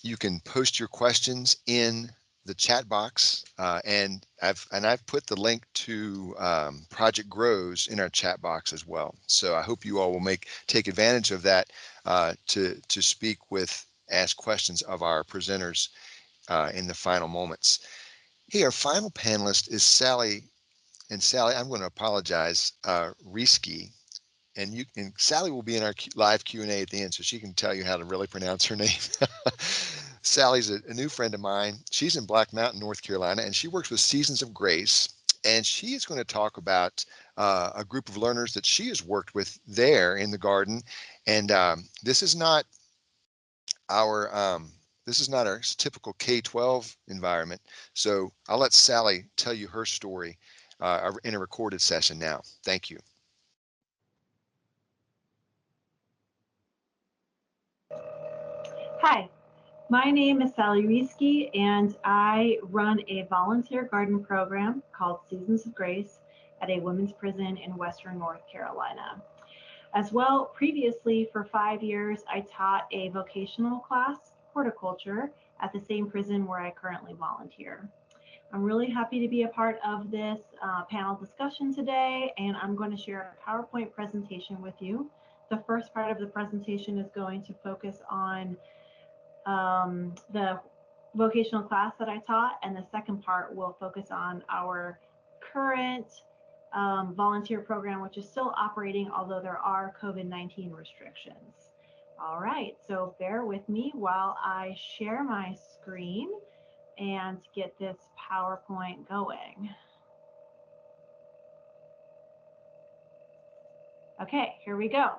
You can post your questions in the chat box, and I've put the link to Project Grows in our chat box as well. So I hope you all will take advantage of that to speak with, ask questions of our presenters in the final moments. Hey, our final panelist is Sally, and Sally, I'm going to apologize, Risky, and Sally will be in our live Q&A at the end, so she can tell you how to really pronounce her name. Sally's a new friend of mine. She's in Black Mountain, North Carolina, and she works with Seasons of Grace. And she is going to talk about a group of learners that she has worked with there in the garden. And this is not our typical K-12 environment. So I'll let Sally tell you her story in a recorded session now. Thank you. Hi, my name is Sally Risky, and I run a volunteer garden program called Seasons of Grace at a women's prison in Western North Carolina. As well, previously for 5 years, I taught a vocational class, horticulture, at the same prison where I currently volunteer. I'm really happy to be a part of this panel discussion today, and I'm going to share a PowerPoint presentation with you. The first part of the presentation is going to focus on the vocational class that I taught, and the second part will focus on our current volunteer program, which is still operating, although there are COVID-19 restrictions. All right, so bear with me while I share my screen and get this PowerPoint going. Okay, here we go.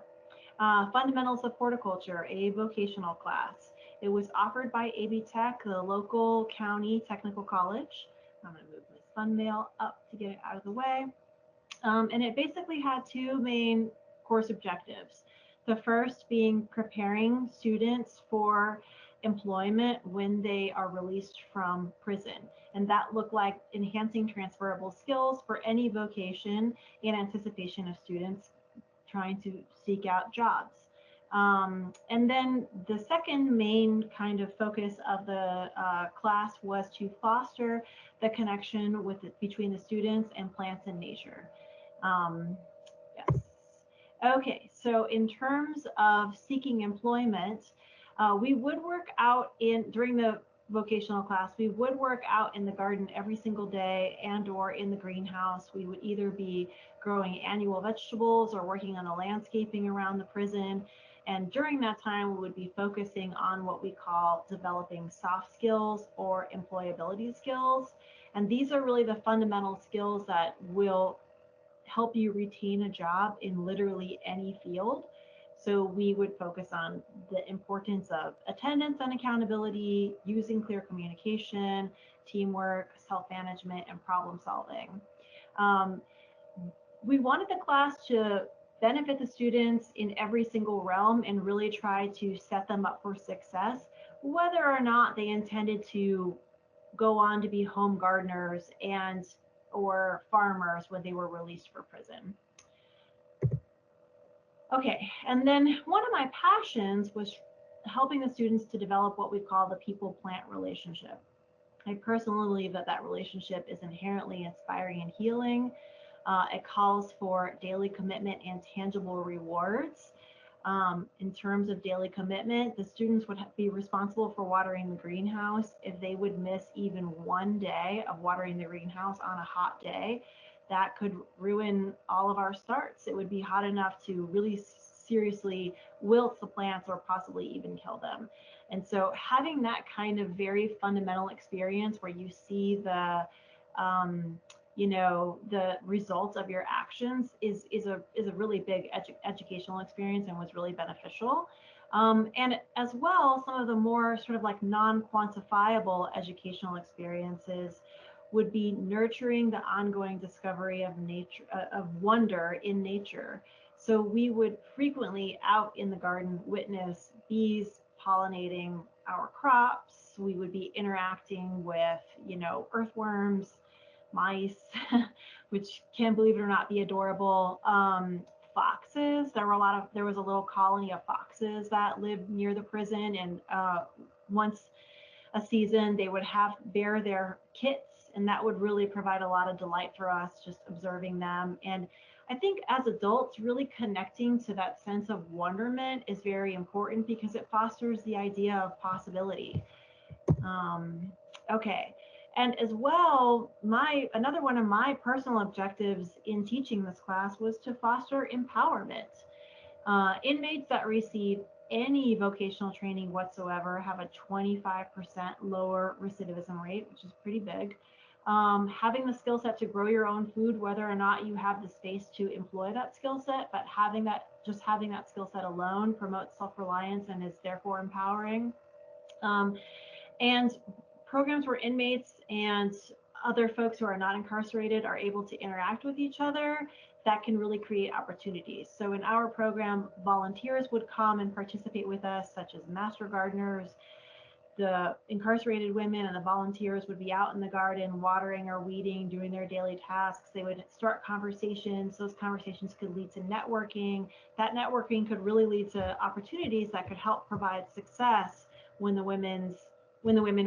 Fundamentals of Horticulture, a vocational class. It was offered by AB Tech, the local county technical college. I'm going to move this thumbnail up to get it out of the way. And it basically had two main course objectives. The first being preparing students for employment when they are released from prison. And that looked like enhancing transferable skills for any vocation in anticipation of students trying to seek out jobs. And then the second main kind of focus of the class was to foster the connection between the students and plants and nature. Yes. Okay, so in terms of seeking employment, we would work out during the vocational class, we would work out in the garden every single day and or in the greenhouse. We would either be growing annual vegetables or working on the landscaping around the prison. And during that time, we would be focusing on what we call developing soft skills or employability skills. And these are really the fundamental skills that will help you retain a job in literally any field. So we would focus on the importance of attendance and accountability, using clear communication, teamwork, self-management, and problem solving. We wanted the class to benefit the students in every single realm and really try to set them up for success, whether or not they intended to go on to be home gardeners or farmers when they were released for prison. Okay, and then one of my passions was helping the students to develop what we call the people-plant relationship. I personally believe that that relationship is inherently inspiring and healing. It calls for daily commitment and tangible rewards. In terms of daily commitment, the students would be responsible for watering the greenhouse. If they would miss even one day of watering the greenhouse on a hot day, that could ruin all of our starts. It would be hot enough to really seriously wilt the plants or possibly even kill them. And so having that kind of very fundamental experience where you see the the results of your actions is a really big educational experience and was really beneficial. And as well, some of the more sort of like non-quantifiable educational experiences would be nurturing the ongoing discovery of nature, of wonder in nature. So we would frequently out in the garden witness bees pollinating our crops. We would be interacting with, earthworms, mice, which can, believe it or not, be adorable. Foxes. There was a little colony of foxes that lived near the prison, and once a season they would bear their kits, and that would really provide a lot of delight for us, just observing them. And I think as adults, really connecting to that sense of wonderment is very important because it fosters the idea of possibility. Okay. And as well, another one of my personal objectives in teaching this class was to foster empowerment. Inmates that receive any vocational training whatsoever have a 25% lower recidivism rate, which is pretty big. Having the skill set to grow your own food, whether or not you have the space to employ that skill set, but having that skill set alone promotes self-reliance and is therefore empowering. And programs where inmates and other folks who are not incarcerated are able to interact with each other, that can really create opportunities. So in our program, volunteers would come and participate with us, such as master gardeners. The incarcerated women and the volunteers would be out in the garden watering or weeding, doing their daily tasks. They would start conversations. Those conversations could lead to networking. That networking could really lead to opportunities that could help provide success when the women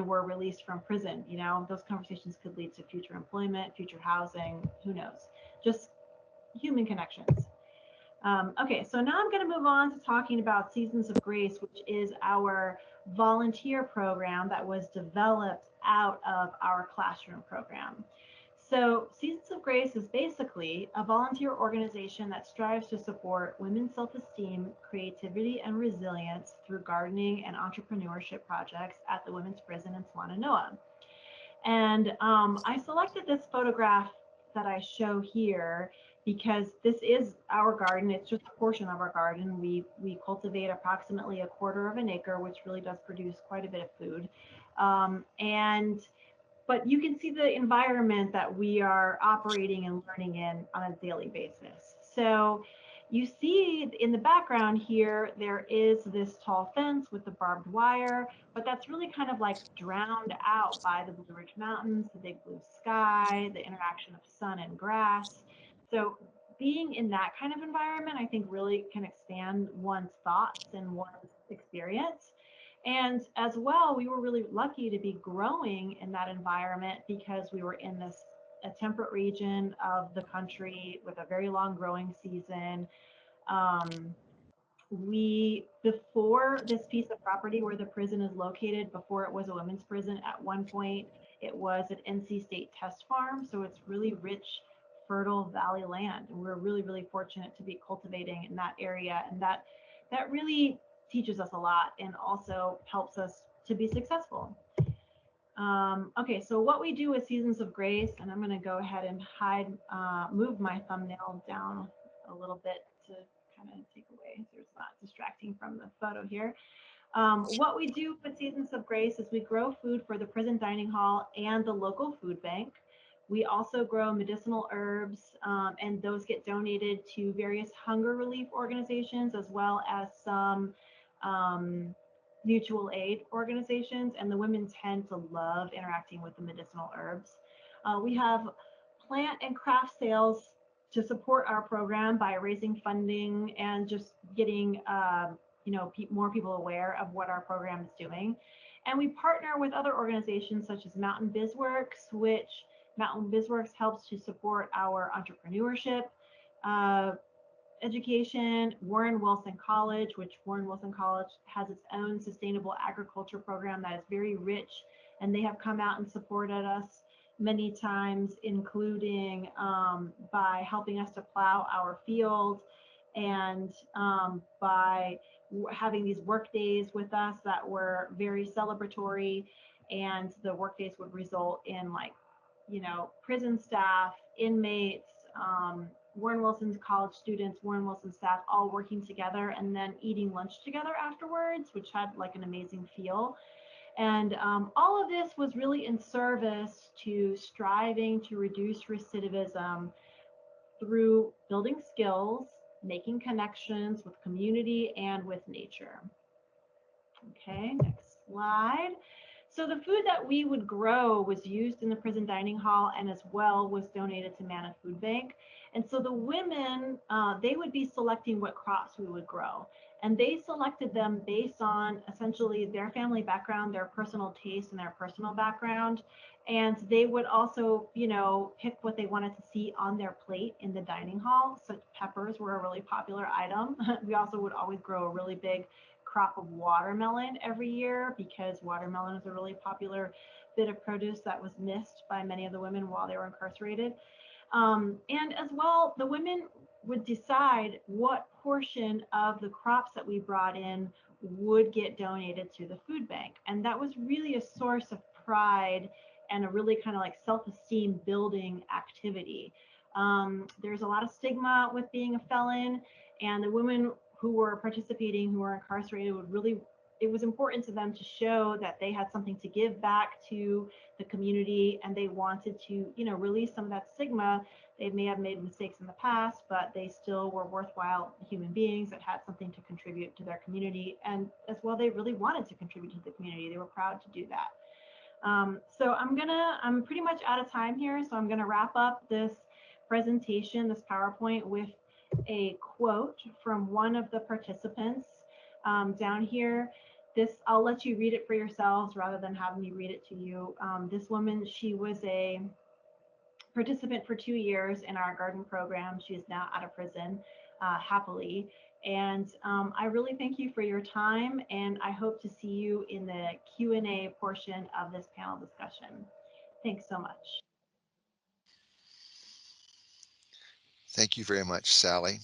were released from prison. Those conversations could lead to future employment, future housing, who knows, just human connections. Okay, so now I'm going to move on to talking about Seasons of Grace, which is our volunteer program that was developed out of our classroom program. So Seasons of Grace is basically a volunteer organization that strives to support women's self-esteem, creativity, and resilience through gardening and entrepreneurship projects at the women's prison in Swannanoa. And I selected this photograph that I show here because this is our garden. It's just a portion of our garden. We cultivate approximately a quarter of an acre, which really does produce quite a bit of food. And but you can see the environment that we are operating and learning in on a daily basis. So you see in the background here, there is this tall fence with the barbed wire, but that's really kind of like drowned out by the Blue Ridge Mountains, the big blue sky, the interaction of sun and grass. So being in that kind of environment, I think really can expand one's thoughts and one's experience. And as well, we were really lucky to be growing in that environment because we were in this a temperate region of the country with a very long growing season. Um, we before this piece of property where the prison is located, before it was a women's prison, at one point it was an NC State test farm, so it's really rich, fertile valley land, and we're really, really fortunate to be cultivating in that area, and that really teaches us a lot and also helps us to be successful. Okay, so what we do with Seasons of Grace, and I'm going to go ahead and move my thumbnail down a little bit to kind of take away so it's not distracting from the photo here. What we do with Seasons of Grace is we grow food for the prison dining hall and the local food bank. We also grow medicinal herbs, and those get donated to various hunger relief organizations as well as some mutual aid organizations. And the women tend to love interacting with the medicinal herbs. We have plant and craft sales to support our program by raising funding and just getting more people aware of what our program is doing. And we partner with other organizations such as Mountain BizWorks, which Mountain BizWorks helps to support our entrepreneurship education. Warren Wilson College, which Warren Wilson College has its own sustainable agriculture program that is very rich, and they have come out and supported us many times, including by helping us to plow our fields and by having these work days with us that were very celebratory. And the work days would result in prison staff, inmates, Warren Wilson's college students, Warren Wilson staff all working together and then eating lunch together afterwards, which had like an amazing feel. And all of this was really in service to striving to reduce recidivism through building skills, making connections with community and with nature. Okay, next slide. So the food that we would grow was used in the prison dining hall and as well was donated to Manna Food Bank. And so the women, they would be selecting what crops we would grow. And they selected them based on essentially their family background, their personal taste, and their personal background. And they would also, pick what they wanted to see on their plate in the dining hall. So peppers were a really popular item. We also would always grow a really big crop of watermelon every year because watermelon is a really popular bit of produce that was missed by many of the women while they were incarcerated. And as well, the women would decide what portion of the crops that we brought in would get donated to the food bank. And that was really a source of pride and a really kind of like self-esteem building activity. There's a lot of stigma with being a felon, and the women who were participating, who were incarcerated, it was important to them to show that they had something to give back to the community, and they wanted to, release some of that stigma. They may have made mistakes in the past, but they still were worthwhile human beings that had something to contribute to their community. And as well, they really wanted to contribute to the community. They were proud to do that. So I'm pretty much out of time here. So I'm gonna wrap up this presentation, this PowerPoint, with a quote from one of the participants down here. I'll let you read it for yourselves rather than having me read it to you. This woman, she was a participant for 2 years in our garden program. She is now out of prison happily. And I really thank you for your time, and I hope to see you in the Q&A portion of this panel discussion. Thanks so much. Thank you very much, Sally.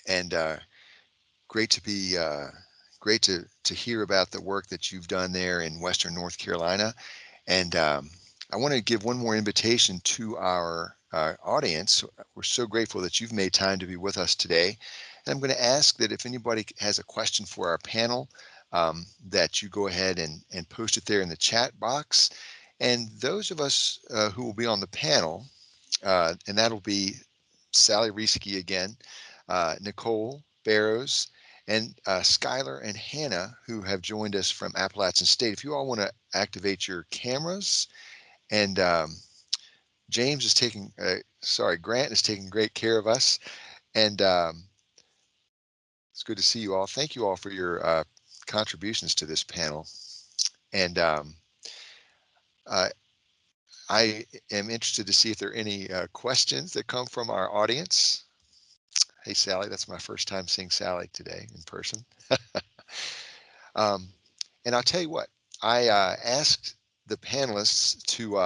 And great to be great to hear about the work that you've done there in Western North Carolina. And I want to give one more invitation to our audience, we're so grateful that you've made time to be with us today. And I'm going to ask that if anybody has a question for our panel, that you go ahead and post it there in the chat box. And those of us who will be on the panel, and that'll be Sally Rieske again, Nicole Barrows, and Skylar and Hannah, who have joined us from Appalachian State. If you all want to activate your cameras, and James is taking, Grant is taking great care of us, and it's good to see you all. Thank you all for your contributions to this panel. And I am interested to see if there are any questions that come from our audience. Hey, Sally, that's my first time seeing Sally today in person. And I'll tell you what, I asked the panelists to,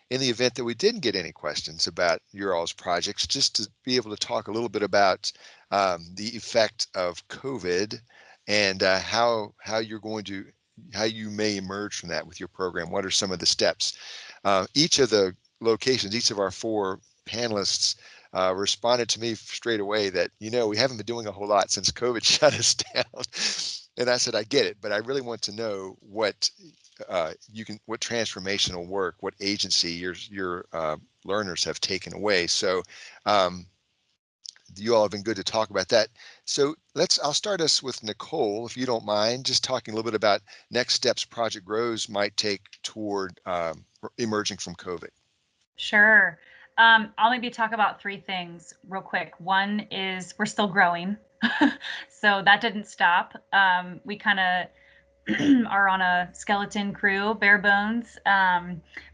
in the event that we didn't get any questions about your all's projects, just to be able to talk a little bit about the effect of COVID and how you may emerge from that with your program. What are some of the steps? Each of the locations, each of our 4 panelists responded to me straight away that, we haven't been doing a whole lot since COVID shut us down. And I said, I get it, but I really want to know what what transformational work, what agency your learners have taken away. So you all have been good to talk about that. So I'll start us with Nicole, if you don't mind, just talking a little bit about next steps Project Grows might take toward emerging from COVID. Sure. I'll maybe talk about 3 things real quick. One is we're still growing. So that didn't stop. We kind of are on a skeleton crew, bare bones,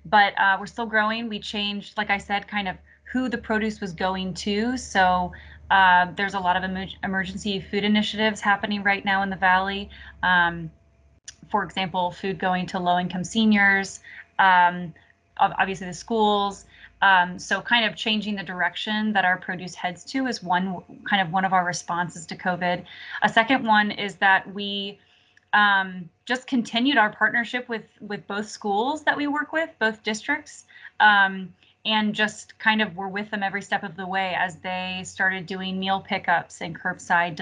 but we're still growing. We changed, like I said, kind of who the produce was going to. So there's a lot of emergency food initiatives happening right now in the Valley. For example, food going to low-income seniors, obviously the schools. So kind of changing the direction that our produce heads to is one of our responses to COVID. A second one is that we just continued our partnership with both schools that we work with, both districts, and just kind of were with them every step of the way as they started doing meal pickups and curbside,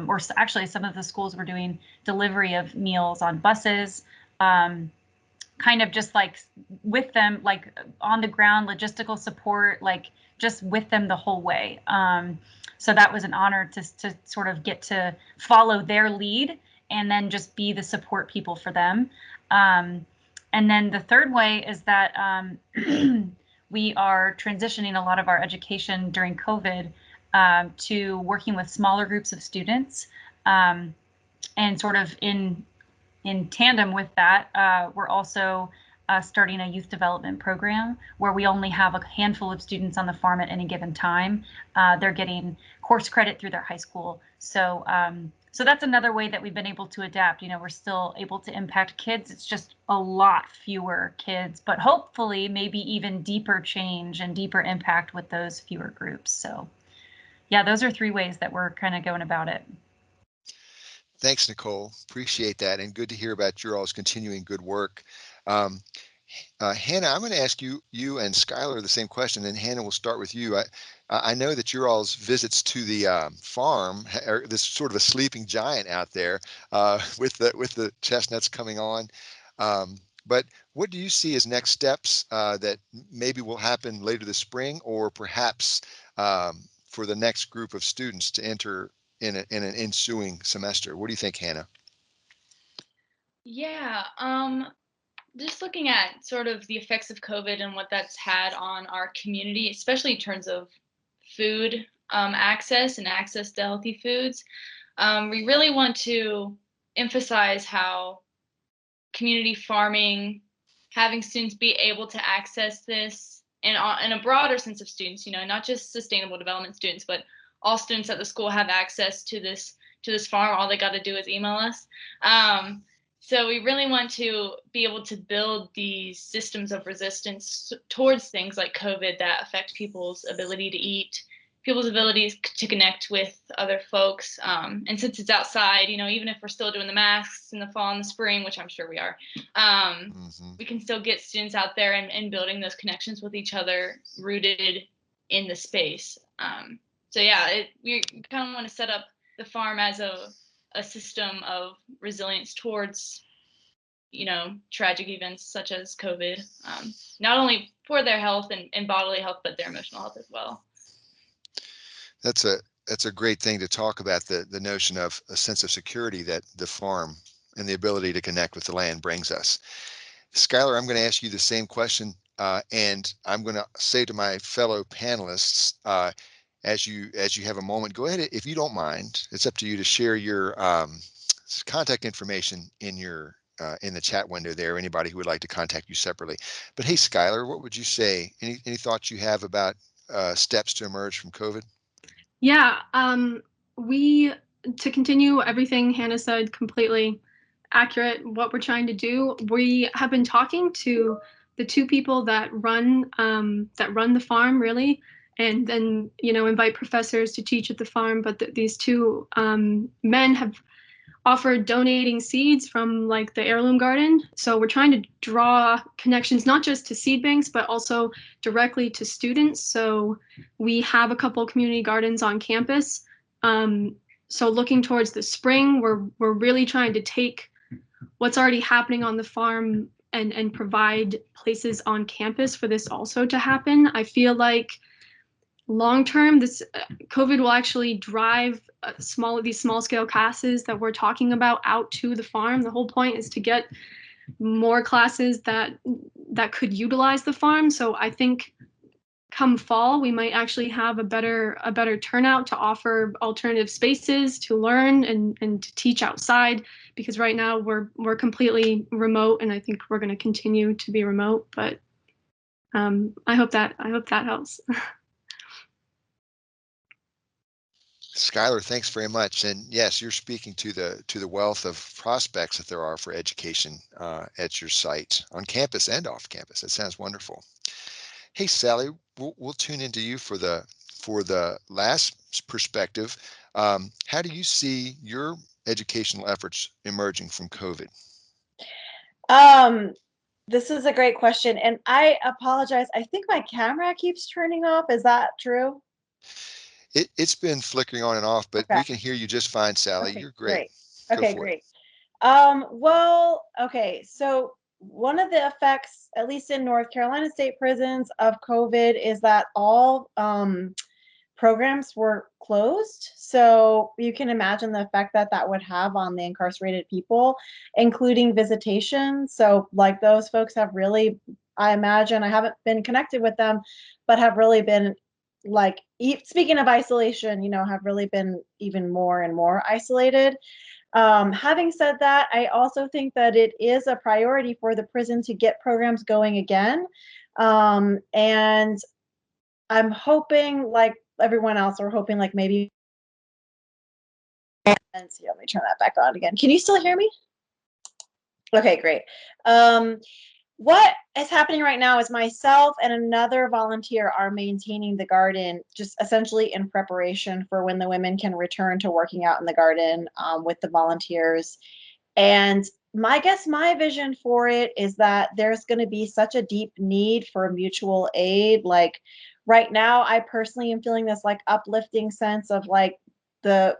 or actually some of the schools were doing delivery of meals on buses, kind of just like with them, like on the ground logistical support, like just with them the whole way. So that was an honor to sort of get to follow their lead and then just be the support people for them. And then the third way is that we are transitioning a lot of our education during COVID to working with smaller groups of students. And sort of in tandem with that, we're also starting a youth development program where we only have a handful of students on the farm at any given time. They're getting course credit through their high school. So so that's another way that we've been able to adapt. We're still able to impact kids. It's just a lot fewer kids, but hopefully maybe even deeper change and deeper impact with those fewer groups. So yeah, those are 3 ways that we're kind of going about it. Thanks, Nicole. Appreciate that, and good to hear about your all's continuing good work. Hannah, I'm going to ask you and Skylar the same question, and Hannah, we'll start with you. I know that your all's visits to the farm are this sort of a sleeping giant out there with the chestnuts coming on. But what do you see as next steps that maybe will happen later this spring, or perhaps for the next group of students to enter in an ensuing semester? What do you think, Hannah? Yeah, just looking at sort of the effects of COVID and what that's had on our community, especially in terms of food access and access to healthy foods, we really want to emphasize how community farming, having students be able to access this in a broader sense of students, not just sustainable development students, but all students at the school have access to this farm. All they got to do is email us. So we really want to be able to build these systems of resistance towards things like COVID that affect people's ability to eat people's abilities to connect with other folks. And since it's outside, you know, even if we're still doing the masks in the fall and the spring, which I'm sure we are, we can still get students out there and building those connections with each other rooted in the space. So yeah, we kind of want to set up the farm as a system of resilience towards, you know, tragic events such as COVID, not only for their health and bodily health, but their emotional health as well. That's a great thing to talk about, the notion of a sense of security that the farm and the ability to connect with the land brings us. Skylar, I'm going to ask you the same question, and I'm going to say to my fellow panelists, as you have a moment, go ahead, if you don't mind. It's up to you to share your contact information in your in the chat window there. Anybody who would like to contact you separately. But hey, Skylar, what would you say? Any thoughts you have about steps to emerge from COVID? Yeah, to continue everything Hannah said, completely accurate. What we're trying to do, we have been talking to the two people that run the farm, really, and then, you know, invite professors to teach at the farm. But these two men have offered donating seeds from like the heirloom garden. So we're trying to draw connections not just to seed banks, but also directly to students. So we have a couple community gardens on campus. So looking towards the spring, we're really trying to take what's already happening on the farm and provide places on campus for this also to happen. I feel like long term, this COVID will actually drive these small scale classes that we're talking about out to the farm. The whole point is to get more classes that could utilize the farm. So I think come fall, we might actually have a better turnout to offer alternative spaces to learn and to teach outside, because right now we're completely remote, and I think we're going to continue to be remote. But I hope that helps. Skylar, thanks very much. And yes, you're speaking to the wealth of prospects that there are for education at your site, on campus and off campus. That sounds wonderful. Hey, Sally, we'll tune into you for the last perspective. How do you see your educational efforts emerging from COVID? This is a great question, and I apologize. I think my camera keeps turning off. Is that true? It's been flickering on and off, but Okay. we can hear you just fine, Sally. Okay, You're great. Okay, great. Well, okay, so one of the effects, at least in North Carolina state prisons, of COVID is that all programs were closed. So you can imagine the effect that would have on the incarcerated people, including visitation. So like those folks have really, I imagine, I haven't been connected with them, but have really been like, speaking of isolation, you know, have really been even more and more isolated. Having said that, I also think that it is a priority for the prison to get programs going again. And I'm hoping, like everyone else, we're hoping like maybe, and see, let me turn that back on again. Can you still hear me? Okay, great. What is happening right now is myself and another volunteer are maintaining the garden, just essentially in preparation for when the women can return to working out in the garden with the volunteers. And my vision for it is that there's going to be such a deep need for mutual aid. Like right now, I personally am feeling this like uplifting sense of like the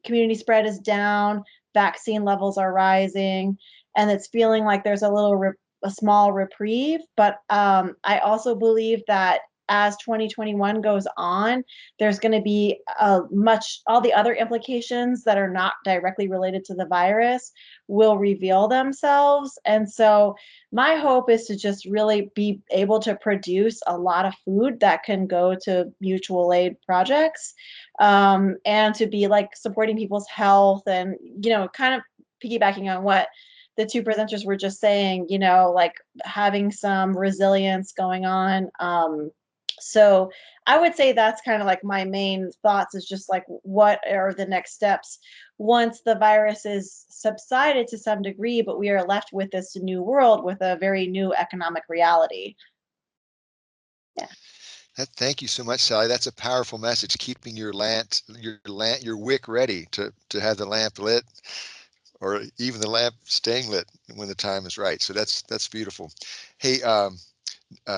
community spread is down, vaccine levels are rising, and it's feeling like there's a small reprieve. But I also believe that as 2021 goes on, there's going to be all the other implications that are not directly related to the virus will reveal themselves. And so my hope is to just really be able to produce a lot of food that can go to mutual aid projects, and to be like supporting people's health, and, you know, kind of piggybacking on what the two presenters were just saying, you know, like having some resilience going on. So I would say that's kind of like my main thoughts, is just like, what are the next steps once the virus is subsided to some degree, but we are left with this new world with a very new economic reality. Yeah. Thank you so much, Sally. That's a powerful message. Keeping your wick ready to have the lamp lit, or even the lamp staying lit when the time is right. So that's beautiful. Hey,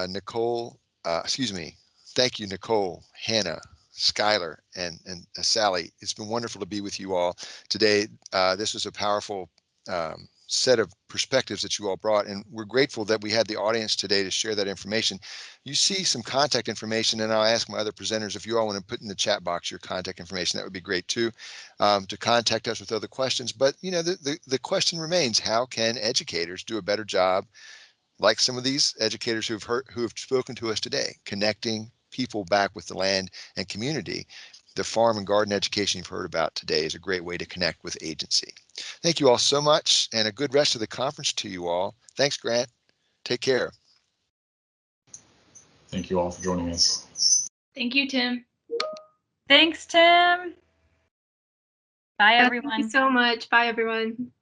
Nicole, excuse me. Thank you, Nicole, Hannah, Skylar, and Sally. It's been wonderful to be with you all today. This was a powerful set of perspectives that you all brought, and we're grateful that we had the audience today to share that information. You see some contact information, and I'll ask my other presenters if you all want to put in the chat box your contact information. That would be great too, to contact us with other questions. But you know, the question remains: how can educators do a better job, like some of these educators who have spoken to us today, connecting people back with the land and community? The farm and garden education you've heard about today is a great way to connect with agency. Thank you all so much, and a good rest of the conference to you all. Thanks, Grant. Take care. Thank you all for joining us. Thank you, Tim. Thanks, Tim. Bye, everyone. Thank you so much. Bye, everyone.